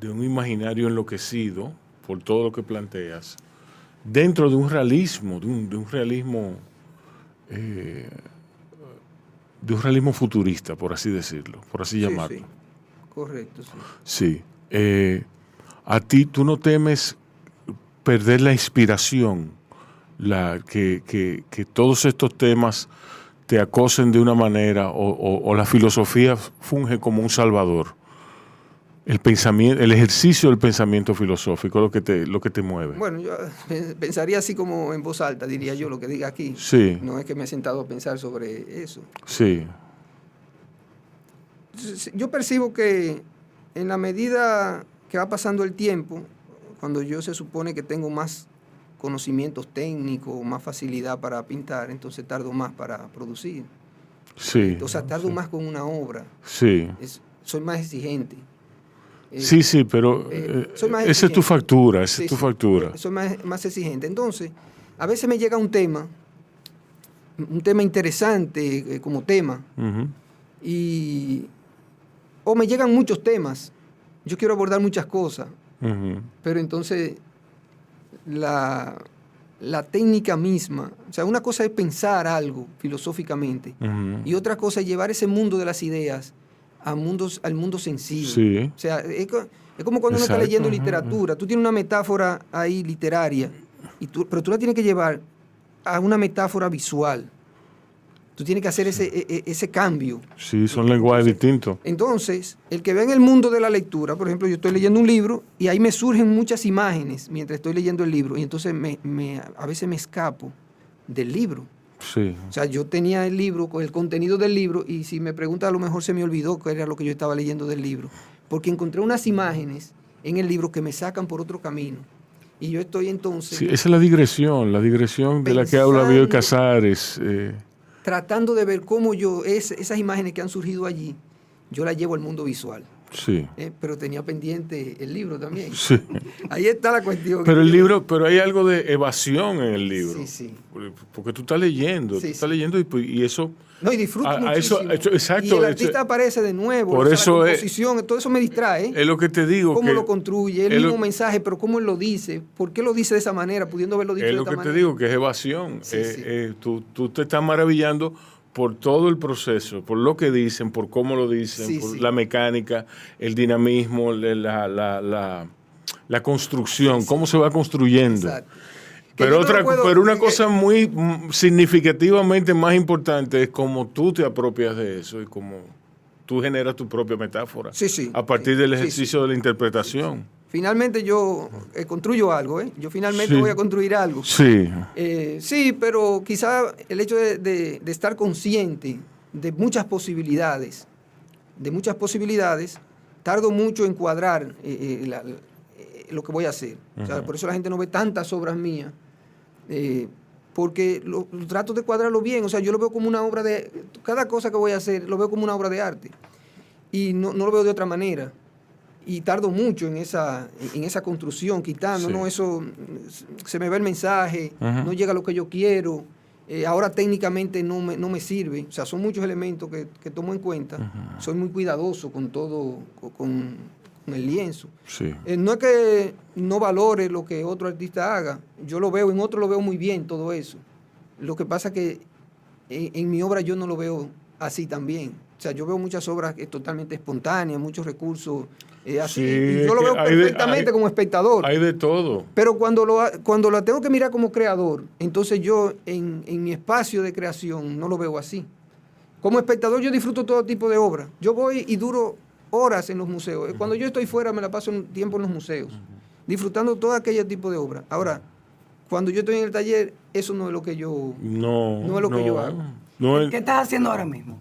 un imaginario enloquecido por todo lo que planteas, dentro de un realismo, de un realismo futurista, por así decirlo, por así llamarlo. Sí. Correcto, sí. Sí. A ti, tú no temes perder la inspiración, que todos estos temas te acosen de una manera, o la filosofía funge como un salvador. El pensamiento, el ejercicio del pensamiento filosófico, lo que te mueve. Bueno, yo pensaría así como en voz alta, diría yo, lo que diga aquí. Sí. No es que me he sentado a pensar sobre eso. Sí. Yo percibo que en la medida que va pasando el tiempo, cuando yo se supone que tengo más conocimientos técnicos, más facilidad para pintar, entonces tardo más para producir. Sí. O sea, tardo más con una obra. Sí. Soy más exigente. Sí, pero esa es tu factura, esa es tu factura. Soy más exigente. Entonces, a veces me llega un tema interesante como tema, o me llegan muchos temas. Yo quiero abordar muchas cosas, pero entonces la técnica misma, o sea, una cosa es pensar algo filosóficamente y otra cosa es llevar ese mundo de las ideas al mundo sensible. Sí. O sea, es como cuando uno está leyendo literatura. Tú tienes una metáfora ahí literaria, pero tú la tienes que llevar a una metáfora visual. Tú tienes que hacer ese cambio. Sí, son lenguajes distintos. Entonces, el que ve en el mundo de la lectura, por ejemplo, yo estoy leyendo un libro y ahí me surgen muchas imágenes mientras estoy leyendo el libro y entonces a veces me escapo del libro. Sí. O sea, yo tenía el libro, con el contenido del libro, y si me pregunta, a lo mejor se me olvidó qué era lo que yo estaba leyendo del libro, porque encontré unas imágenes en el libro que me sacan por otro camino. Y yo estoy entonces... Sí, esa es la digresión de la que habla Bioy Casares. tratando de ver cómo yo, esas imágenes que han surgido allí, yo las llevo al mundo visual. Sí. Pero tenía pendiente el libro también. Sí. Ahí está la cuestión. Pero el libro, pero hay algo de evasión en el libro. Sí, sí. Porque tú estás leyendo, y eso... No, y disfruto muchísimo. Exacto. Y el artista aparece de nuevo. Por eso la composición, todo eso me distrae. Es lo que te digo. Cómo lo construye, el mismo mensaje, pero cómo él lo dice. ¿Por qué lo dice de esa manera, pudiendo haberlo dicho de esta manera? Es lo que te digo, que es evasión. Tú te estás maravillando por todo el proceso, por lo que dicen, por cómo lo dicen, por la mecánica, el dinamismo, la construcción, cómo se va construyendo. Exacto. Pero una cosa muy significativamente más importante es cómo tú te apropias de eso y cómo tú generas tu propia metáfora a partir del ejercicio de la interpretación. Finalmente yo construyo algo, Yo finalmente voy a construir algo. Sí. Sí, pero quizá el hecho de estar consciente de muchas posibilidades, tardo mucho en cuadrar lo que voy a hacer. O sea, por eso la gente no ve tantas obras mías, porque lo trato de cuadrarlo bien. O sea, yo lo veo como una obra de... Cada cosa que voy a hacer lo veo como una obra de arte. Y no lo veo de otra manera. Y tardo mucho en esa construcción, quitando, ¿no? Eso, se me ve el mensaje, no llega a lo que yo quiero. Ahora técnicamente no me sirve. O sea, son muchos elementos que tomo en cuenta. Soy muy cuidadoso con todo, con el lienzo. Sí. No es que no valore lo que otro artista haga. Yo lo veo, en otro lo veo muy bien todo eso. Lo que pasa es que en mi obra yo no lo veo así también. O sea, yo veo muchas obras totalmente espontáneas, muchos recursos así. Y yo lo veo perfectamente como espectador. Hay de todo. Pero cuando la tengo que mirar como creador, entonces yo en mi espacio de creación no lo veo así. Como espectador yo disfruto todo tipo de obras. Yo voy y duro horas en los museos. Cuando yo estoy fuera me la paso un tiempo en los museos, disfrutando todo aquel tipo de obras. Ahora, cuando yo estoy en el taller, eso no es lo que yo yo hago. ¿Qué estás haciendo ahora mismo?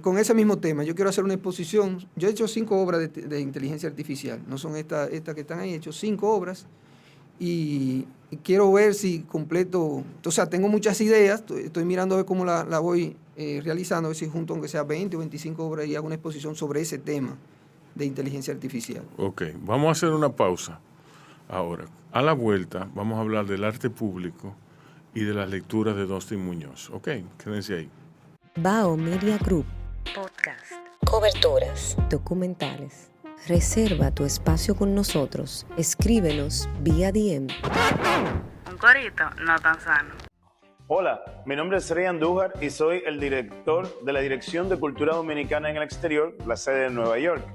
Con ese mismo tema, yo quiero hacer una exposición. Yo he hecho 5 obras de inteligencia artificial, no son estas que están ahí, he hecho 5 obras y quiero ver si completo, o sea, tengo muchas ideas, estoy mirando a ver cómo la voy realizando, a ver si junto aunque sea 20 o 25 obras y hago una exposición sobre ese tema de inteligencia artificial. Ok, vamos a hacer una pausa ahora. A la vuelta vamos a hablar del arte público y de las lecturas de Dustin Muñoz. Ok, quédense ahí. Bao Media Group. Podcast. Coberturas. Documentales. Reserva tu espacio con nosotros. Escríbenos vía DM. Un corito no tan sano. Hola, mi nombre es Rey Andújar y soy el director de la Dirección de Cultura Dominicana en el Exterior, la sede de Nueva York.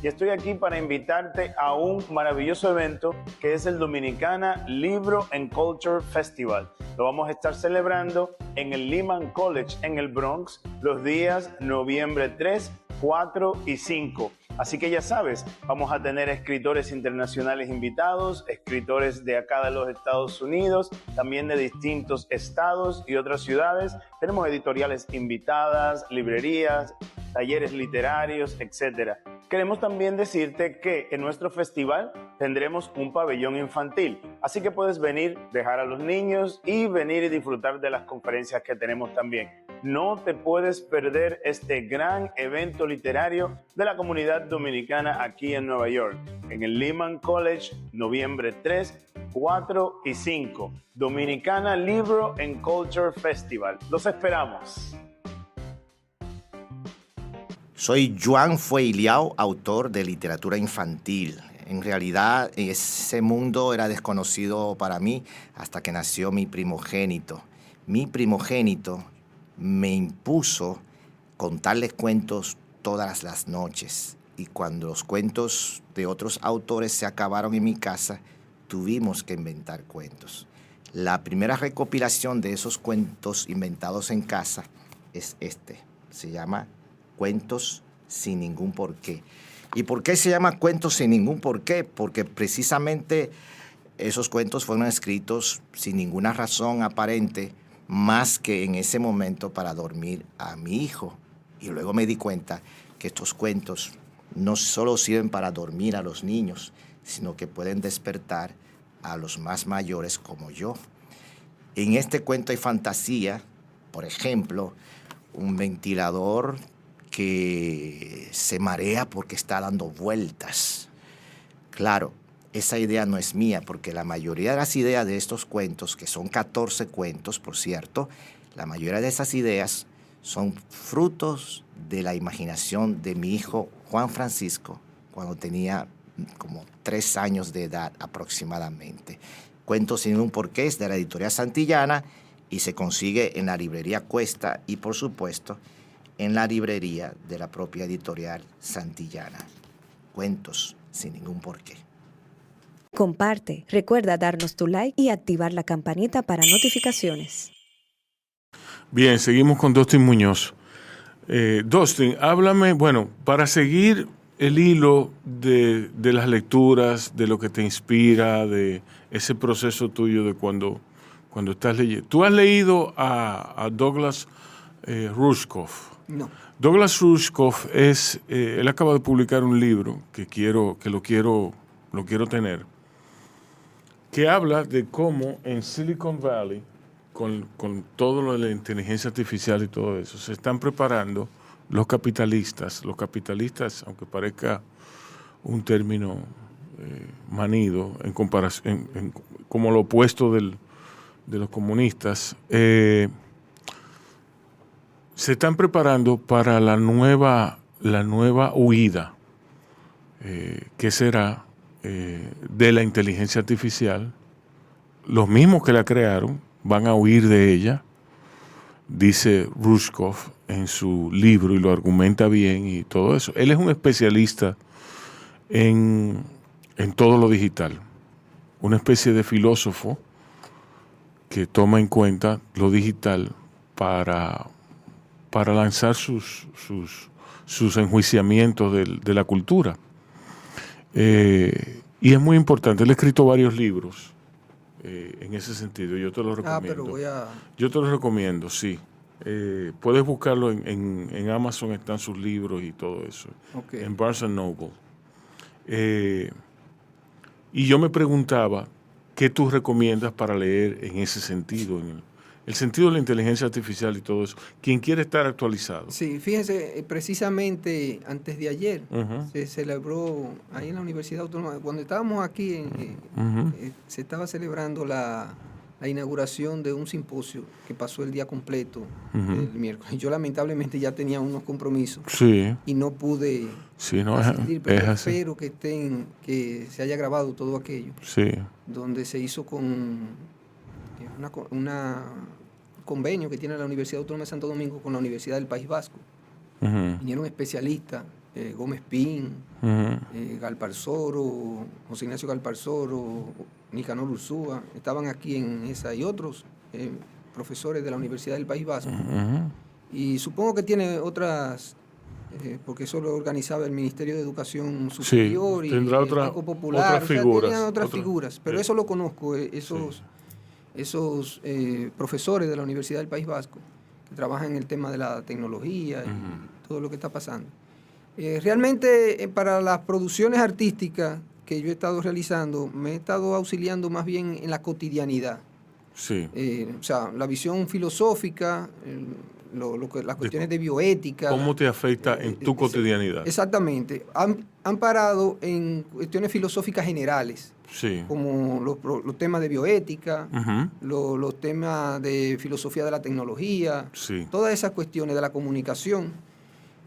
Y estoy aquí para invitarte a un maravilloso evento que es el Dominicana Libro and Culture Festival. Lo vamos a estar celebrando en el Lehman College en el Bronx los días noviembre 3, 4 y 5. Así que ya sabes, vamos a tener escritores internacionales invitados, escritores de acá de los Estados Unidos, también de distintos estados y otras ciudades. Tenemos editoriales invitadas, librerías, talleres literarios, etc. Queremos también decirte que en nuestro festival tendremos un pabellón infantil, así que puedes venir, dejar a los niños y venir y disfrutar de las conferencias que tenemos también. No te puedes perder este gran evento literario de la comunidad dominicana aquí en Nueva York, en el Lehman College, noviembre 3, 4 y 5. Dominicana Libro and Culture Festival. Los esperamos. Soy Joan Fueiliao, autor de literatura infantil. En realidad, ese mundo era desconocido para mí hasta que nació mi primogénito. Mi primogénito me impuso contarles cuentos todas las noches. Y cuando los cuentos de otros autores se acabaron en mi casa, tuvimos que inventar cuentos. La primera recopilación de esos cuentos inventados en casa es este. Se llama Cuentos sin ningún porqué. ¿Y por qué se llama Cuentos sin ningún porqué? Porque precisamente esos cuentos fueron escritos sin ninguna razón aparente, más que en ese momento para dormir a mi hijo. Y luego me di cuenta que estos cuentos no solo sirven para dormir a los niños, sino que pueden despertar a los más mayores como yo. En este cuento hay fantasía, Por ejemplo, un ventilador que se marea porque está dando vueltas. Claro, esa idea no es mía, porque la mayoría de las ideas de estos cuentos, que son 14 cuentos, por cierto, la mayoría de esas ideas son frutos de la imaginación de mi hijo Juan Francisco, cuando tenía como 3 años de edad aproximadamente. Cuentos sin un porqué es de la editorial Santillana y se consigue en la librería Cuesta y, por supuesto, en la librería de la propia editorial Santillana. Cuentos sin ningún porqué. Comparte, recuerda darnos tu like y activar la campanita para notificaciones. Bien, seguimos con Dustin Muñoz. Dustin, háblame, bueno, para seguir el hilo de las lecturas, de lo que te inspira, de ese proceso tuyo de cuando estás leyendo. ¿Tú has leído a Douglas Rushkoff? No. Douglas Rushkoff él acaba de publicar un libro que lo quiero tener, que habla de cómo en Silicon Valley, con todo lo de la inteligencia artificial y todo eso, se están preparando los capitalistas, aunque parezca un término manido en comparación, como lo opuesto de los comunistas, se están preparando para la nueva huida, que será de la inteligencia artificial. Los mismos que la crearon van a huir de ella, dice Rushkoff en su libro, y lo argumenta bien y todo eso. Él es un especialista en todo lo digital, una especie de filósofo que toma en cuenta lo digital para lanzar sus enjuiciamientos de la cultura. Y es muy importante. Él ha escrito varios libros en ese sentido. Yo te los recomiendo. Yo te los recomiendo, sí. Puedes buscarlo en Amazon, están sus libros y todo eso. Okay. En Barnes & Noble. Y yo me preguntaba, ¿qué tú recomiendas para leer en ese sentido? En el sentido de la inteligencia artificial y todo eso. Quien quiere estar actualizado. Sí, fíjense, precisamente antes de ayer se celebró ahí en la Universidad Autónoma, cuando estábamos aquí, se estaba celebrando la inauguración de un simposio que pasó el día completo el miércoles. Yo lamentablemente ya tenía unos compromisos y no pude asistir, pero espero que se haya grabado todo aquello, donde se hizo con un convenio que tiene la Universidad Autónoma de Santo Domingo con la Universidad del País Vasco. Vinieron especialistas, Gómez Pin, Galparsoro, José Ignacio Galparsoro, Nicanor Ursúa, estaban aquí en esa, y otros profesores de la Universidad del País Vasco. Y supongo que tiene otras, porque eso lo organizaba el Ministerio de Educación Superior, y tendrá el Banco Popular, tenían otras figuras, pero eso lo conozco, esos profesores de la Universidad del País Vasco, que trabajan en el tema de la tecnología y todo lo que está pasando. Realmente para las producciones artísticas que yo he estado realizando, me he estado auxiliando más bien en la cotidianidad. O sea, la visión filosófica, las cuestiones de bioética. ¿Cómo te afecta en tu cotidianidad? Exactamente. Han parado en cuestiones filosóficas generales, como los temas de bioética, los temas de filosofía de la tecnología, todas esas cuestiones de la comunicación.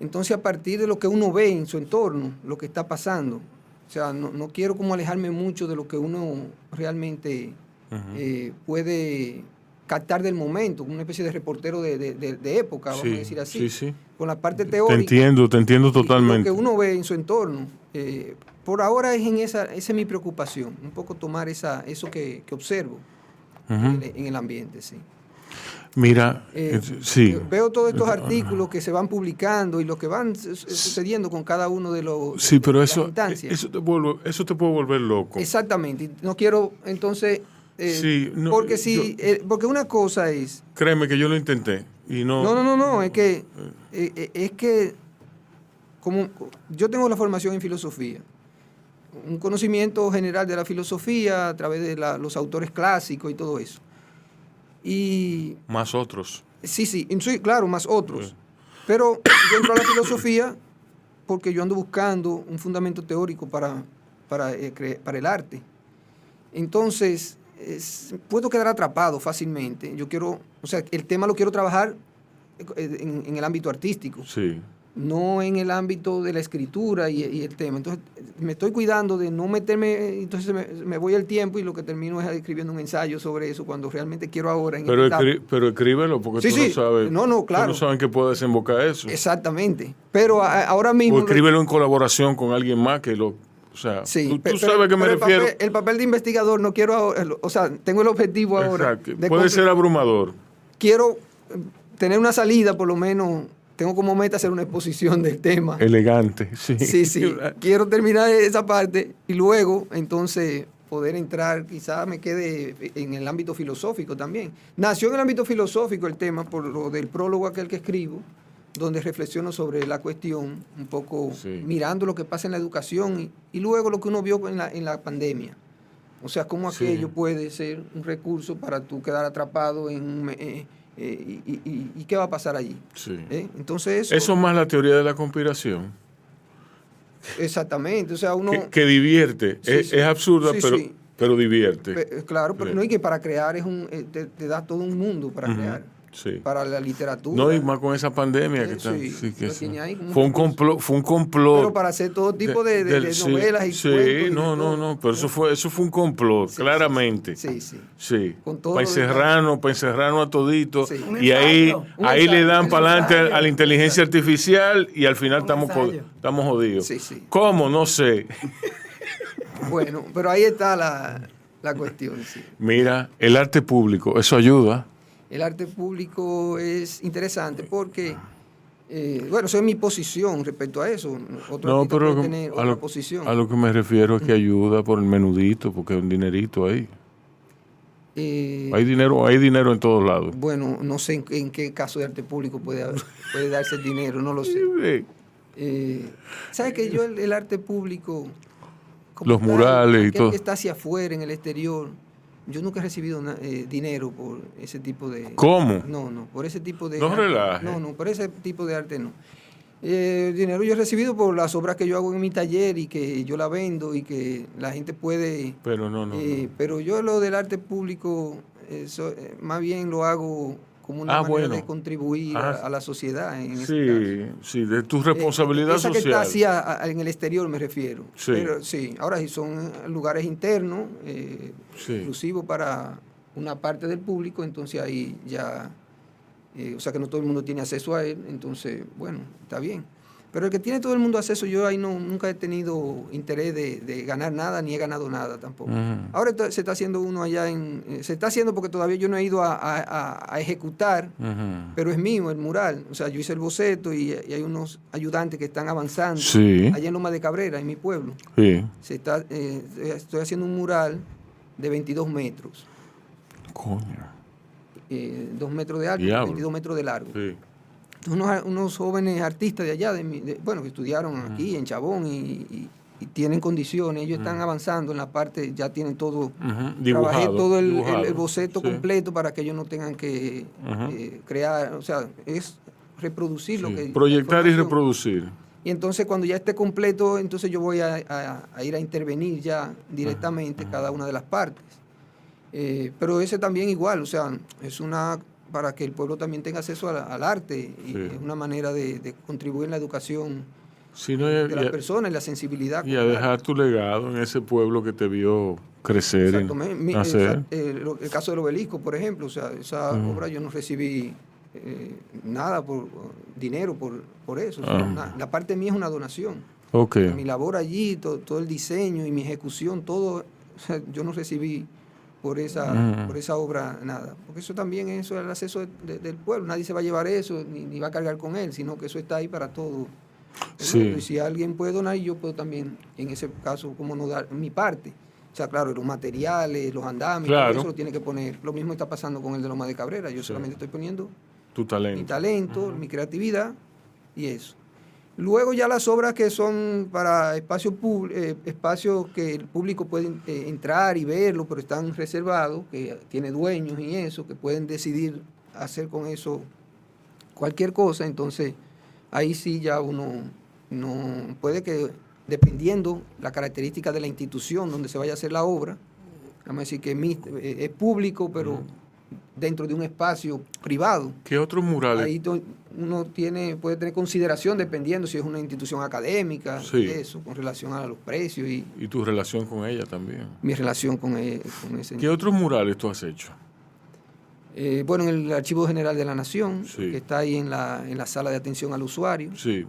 Entonces, a partir de lo que uno ve en su entorno, lo que está pasando, o sea, no quiero como alejarme mucho de lo que uno realmente puede captar del momento, una especie de reportero de época, vamos a decir así, con la parte teórica. Te entiendo totalmente. Lo que uno ve en su entorno. Por ahora esa es mi preocupación, un poco tomar eso que observo en el ambiente, Mira, veo todos estos artículos que se van publicando y lo que van sucediendo con cada uno de los pero eso te puede volver loco. Exactamente. No quiero entonces porque una cosa es, créeme que yo lo intenté y no es que como yo tengo la formación en filosofía, un conocimiento general de la filosofía a través de los autores clásicos y todo eso. Y más otros. Sí, claro, más otros. Pero yo entro a la filosofía porque yo ando buscando un fundamento teórico para el arte. Entonces, puedo quedar atrapado fácilmente. El tema lo quiero trabajar en el ámbito artístico. Sí. No en el ámbito de la escritura y el tema. Entonces, me estoy cuidando de no meterme, entonces me voy al tiempo y lo que termino es escribiendo un ensayo sobre eso cuando realmente quiero ahora. Pero escríbelo porque tú no sabes. Claro. Tú no sabes que puede desembocar eso. Exactamente. Pero ahora mismo... O escríbelo en colaboración con alguien más que lo... O sea, tú sabes a qué me refiero. El papel de investigador no quiero ahora, o sea, tengo el objetivo ahora. Exacto. Puede ser abrumador. Quiero tener una salida, por lo menos... Tengo como meta hacer una exposición del tema. Elegante, sí. Sí. Quiero terminar esa parte y luego, entonces, poder entrar, quizás me quede en el ámbito filosófico también. Nació en el ámbito filosófico el tema por lo del prólogo aquel que escribo, donde reflexiono sobre la cuestión, un poco mirando lo que pasa en la educación y luego lo que uno vio en la pandemia. O sea, cómo aquello puede ser un recurso para tú quedar atrapado en un... ¿Y qué va a pasar allí? Sí. Entonces eso es más la teoría de la conspiración. Exactamente, o sea, uno... Que divierte, es absurda, pero divierte. Claro, pero no, y que para crear te da todo un mundo para crear. Sí. Para la literatura. No, y más con esa pandemia que está. Fue un complot. Pero para hacer todo tipo de novelas y cuentos. Pero eso fue un complot, claramente. Sí. Para encerrarnos a toditos. Y ahí le dan para adelante a la inteligencia artificial y al final estamos jodidos. ¿Cómo? No sé. Bueno, pero ahí está la cuestión. Sí. Mira, el arte público, eso ayuda. El arte público es interesante porque, eso es mi posición respecto a eso. Otro pero puede tener otra posición. A lo que me refiero es que ayuda por el menudito, porque hay un dinerito ahí. Hay dinero en todos lados. Bueno, no sé en qué caso de arte público puede darse el dinero, no lo sé. ¿Sabes que yo el arte público... Los murales y todo. Que está hacia afuera, en el exterior... Yo nunca he recibido dinero por ese tipo de... ¿Cómo? No, por ese tipo de... No relaje. No, por ese tipo de arte no. Dinero yo he recibido por las obras que yo hago en mi taller y que yo la vendo y que la gente puede... Pero no. Pero yo lo del arte público, más bien lo hago como una manera de contribuir a la sociedad. Sí, de tu responsabilidad esa social. Que está hacia en el exterior me refiero. Sí. Pero ahora si son lugares internos, exclusivos para una parte del público, entonces ahí ya, o sea que no todo el mundo tiene acceso a él, entonces, bueno, está bien. Pero el que tiene todo el mundo acceso, yo ahí nunca he tenido interés de ganar nada, ni he ganado nada tampoco. Ahora se está haciendo uno allá se está haciendo porque todavía yo no he ido a ejecutar, pero es mío el mural. O sea, yo hice el boceto y hay unos ayudantes que están avanzando allá en Loma de Cabrera, en mi pueblo. Sí. Estoy haciendo un mural de 22 metros. Coño. 2 metros de alto, 22 metros de largo. Sí. Unos jóvenes artistas de allá, que estudiaron aquí en Chabón y tienen condiciones, ellos están avanzando en la parte, ya tienen todo, trabajé todo el boceto completo para que ellos no tengan que crear, o sea, es reproducir lo que... Proyectar y reproducir. Y entonces cuando ya esté completo, entonces yo voy a ir a intervenir ya directamente cada una de las partes. Pero ese también igual, o sea, es para que el pueblo también tenga acceso al arte y es una manera de contribuir en la educación de las personas y la sensibilidad. Y a dejar tu legado en ese pueblo que te vio crecer y nacer. El caso del obelisco, por ejemplo, o sea, esa obra yo no recibí nada por dinero por eso. O sea, la parte mía es una donación. Okay. Mi labor allí, todo el diseño y mi ejecución, todo, o sea, yo no recibí por esa obra nada, porque eso también es el acceso del pueblo, nadie se va a llevar eso ni va a cargar con él, sino que eso está ahí para todo. Y si alguien puede donar, yo puedo también en ese caso como no dar mi parte, o sea, claro, los materiales, los andamios, todo eso lo tiene que poner. Lo mismo está pasando con el de Loma de Cabrera, yo solamente estoy poniendo tu talento, mi talento, mi creatividad y eso. Luego ya las obras que son para espacios que el público puede entrar y verlo, pero están reservados, que tiene dueños y eso, que pueden decidir hacer con eso cualquier cosa, entonces ahí sí ya uno no puede que, dependiendo la característica de la institución donde se vaya a hacer la obra, vamos a decir que es público, pero dentro de un espacio privado. ¿Qué otros murales? Ahí uno puede tener consideración dependiendo si es una institución académica, eso, con relación a los precios. Y tu relación con ella también. Mi relación con ese. ¿Qué otros murales tú has hecho? Bueno, en el Archivo General de la Nación, que está ahí en la sala de atención al usuario. Sí.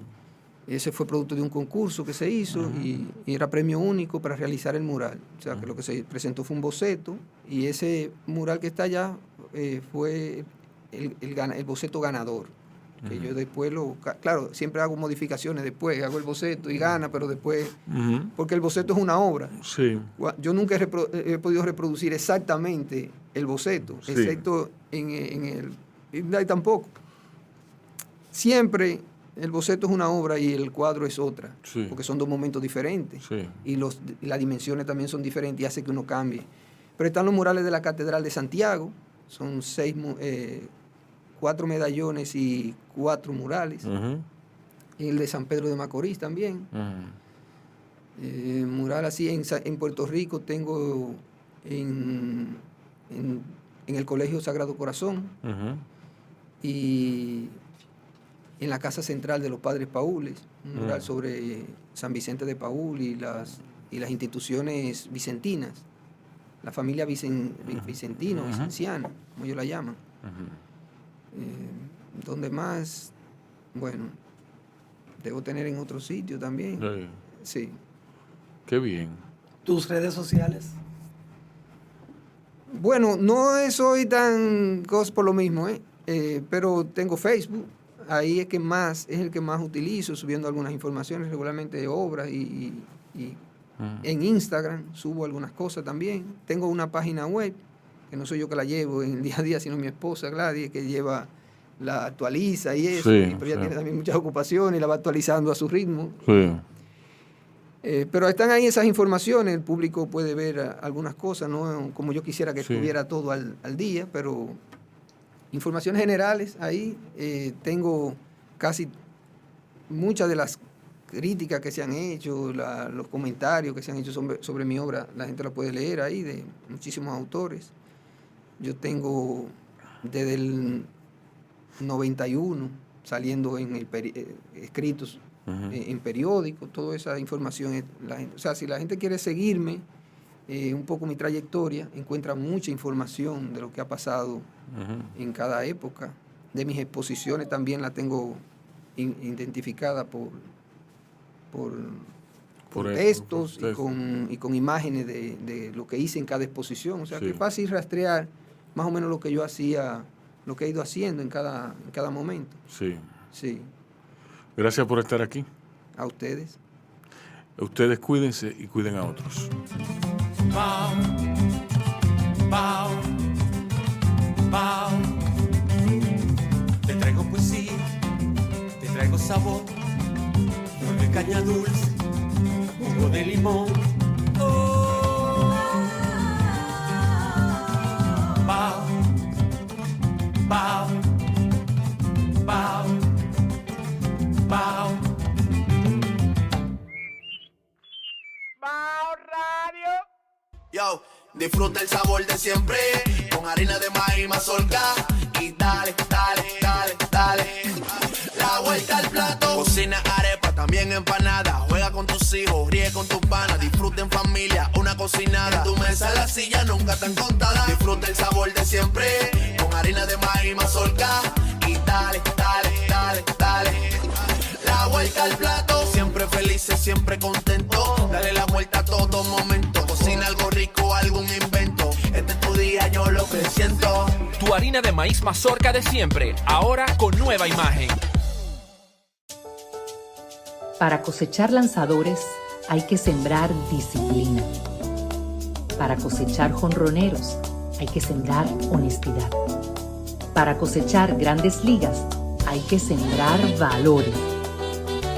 Ese fue producto de un concurso que se hizo y era premio único para realizar el mural. O sea, que lo que se presentó fue un boceto y ese mural que está allá fue el boceto ganador. Que yo después claro, siempre hago modificaciones después, hago el boceto y gana, pero después, porque el boceto es una obra. Sí. Yo nunca he podido reproducir exactamente el boceto, excepto en el tampoco. Siempre el boceto es una obra y el cuadro es otra, porque son dos momentos diferentes. Y las dimensiones también son diferentes y hace que uno cambie. Pero están los murales de la Catedral de Santiago, son 4 medallones y 4 murales. Y el de San Pedro de Macorís también. Mural así en Puerto Rico tengo en el Colegio Sagrado Corazón y en la Casa Central de los Padres Paules, un mural sobre San Vicente de Paúl y las instituciones vicentinas, la familia vicenciana, como ellos la llaman. Donde más, bueno, debo tener en otro sitio también. Sí. Qué bien. ¿Tus redes sociales? Bueno, no soy tan por lo mismo, pero tengo Facebook. Ahí es el que más utilizo, subiendo algunas informaciones regularmente de obras y en Instagram subo algunas cosas también. Tengo una página web, que no soy yo que la llevo en el día a día, sino mi esposa Gladys, que la actualiza y eso, pero ella tiene también muchas ocupaciones y la va actualizando a su ritmo. Pero están ahí esas informaciones, el público puede ver algunas cosas, no como yo quisiera que estuviera todo al día, pero informaciones generales ahí. Tengo casi muchas de las críticas que se han hecho, los comentarios que se han hecho sobre mi obra, la gente la puede leer ahí, de muchísimos autores. Yo tengo desde el 91 saliendo en escritos en periódicos, toda esa información. O sea, si la gente quiere seguirme un poco mi trayectoria, encuentra mucha información de lo que ha pasado en cada época. De mis exposiciones también la tengo identificada por textos y con imágenes de lo que hice en cada exposición. O sea, que es fácil rastrear más o menos lo que yo hacía, lo que he ido haciendo en cada momento. Sí. Gracias por estar aquí. A ustedes. Ustedes cuídense y cuiden a otros. Pau, pau, pau. Te traigo poesía, te traigo sabor, flor de caña dulce, jugo de limón. Oh. Pau, pau, pau, pau. Yo, disfruta el sabor de siempre, con harina de maíz mazorca y dale, dale, dale, dale. La vuelta al plato, cocina arepa, también empanada. Juega con tus hijos, ríe con tus panas, disfruta en familia, una cocinada. En tu mesa la silla nunca tan contada. Disfruta el sabor de siempre, con harina de maíz mazorca y dale, dale, dale, dale. La vuelta al plato, siempre felices, siempre contento. Dale la vuelta a todo momento. Cocina algo rico, algún invento. Este es tu día, yo lo que siento. Tu harina de maíz mazorca de siempre, ahora con nueva imagen. Para cosechar lanzadores hay que sembrar disciplina. Para cosechar jonroneros hay que sembrar honestidad. Para cosechar grandes ligas hay que sembrar valores.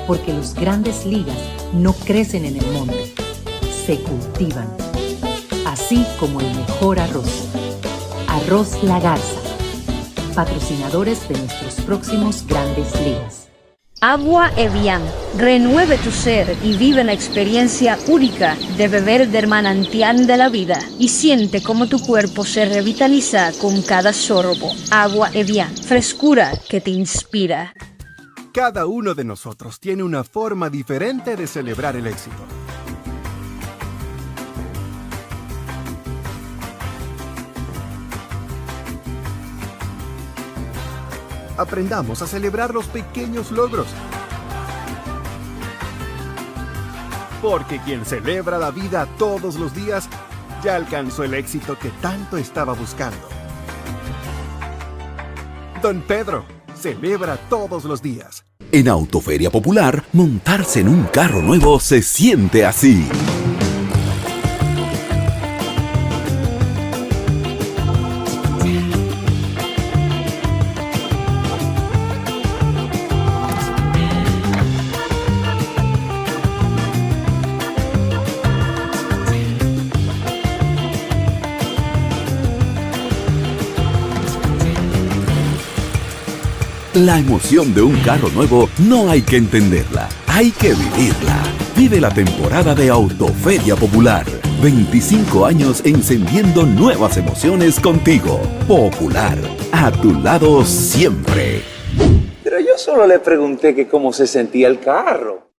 Porque los grandes ligas no crecen en el monte, se cultivan. Así como el mejor arroz. Arroz La Garza, patrocinadores de nuestros próximos Grandes Ligas. Agua Evian. Renueve tu ser y vive la experiencia única de beber del manantial de la vida y siente cómo tu cuerpo se revitaliza con cada sorbo. Agua Evian. Frescura que te inspira. Cada uno de nosotros tiene una forma diferente de celebrar el éxito. Aprendamos a celebrar los pequeños logros. Porque quien celebra la vida todos los días ya alcanzó el éxito que tanto estaba buscando. Don Pedro celebra todos los días. En Autoferia Popular, montarse en un carro nuevo se siente así. La emoción de un carro nuevo no hay que entenderla, hay que vivirla. Vive la temporada de Autoferia Popular. 25 años encendiendo nuevas emociones contigo. Popular, a tu lado siempre. Pero yo solo le pregunté que cómo se sentía el carro.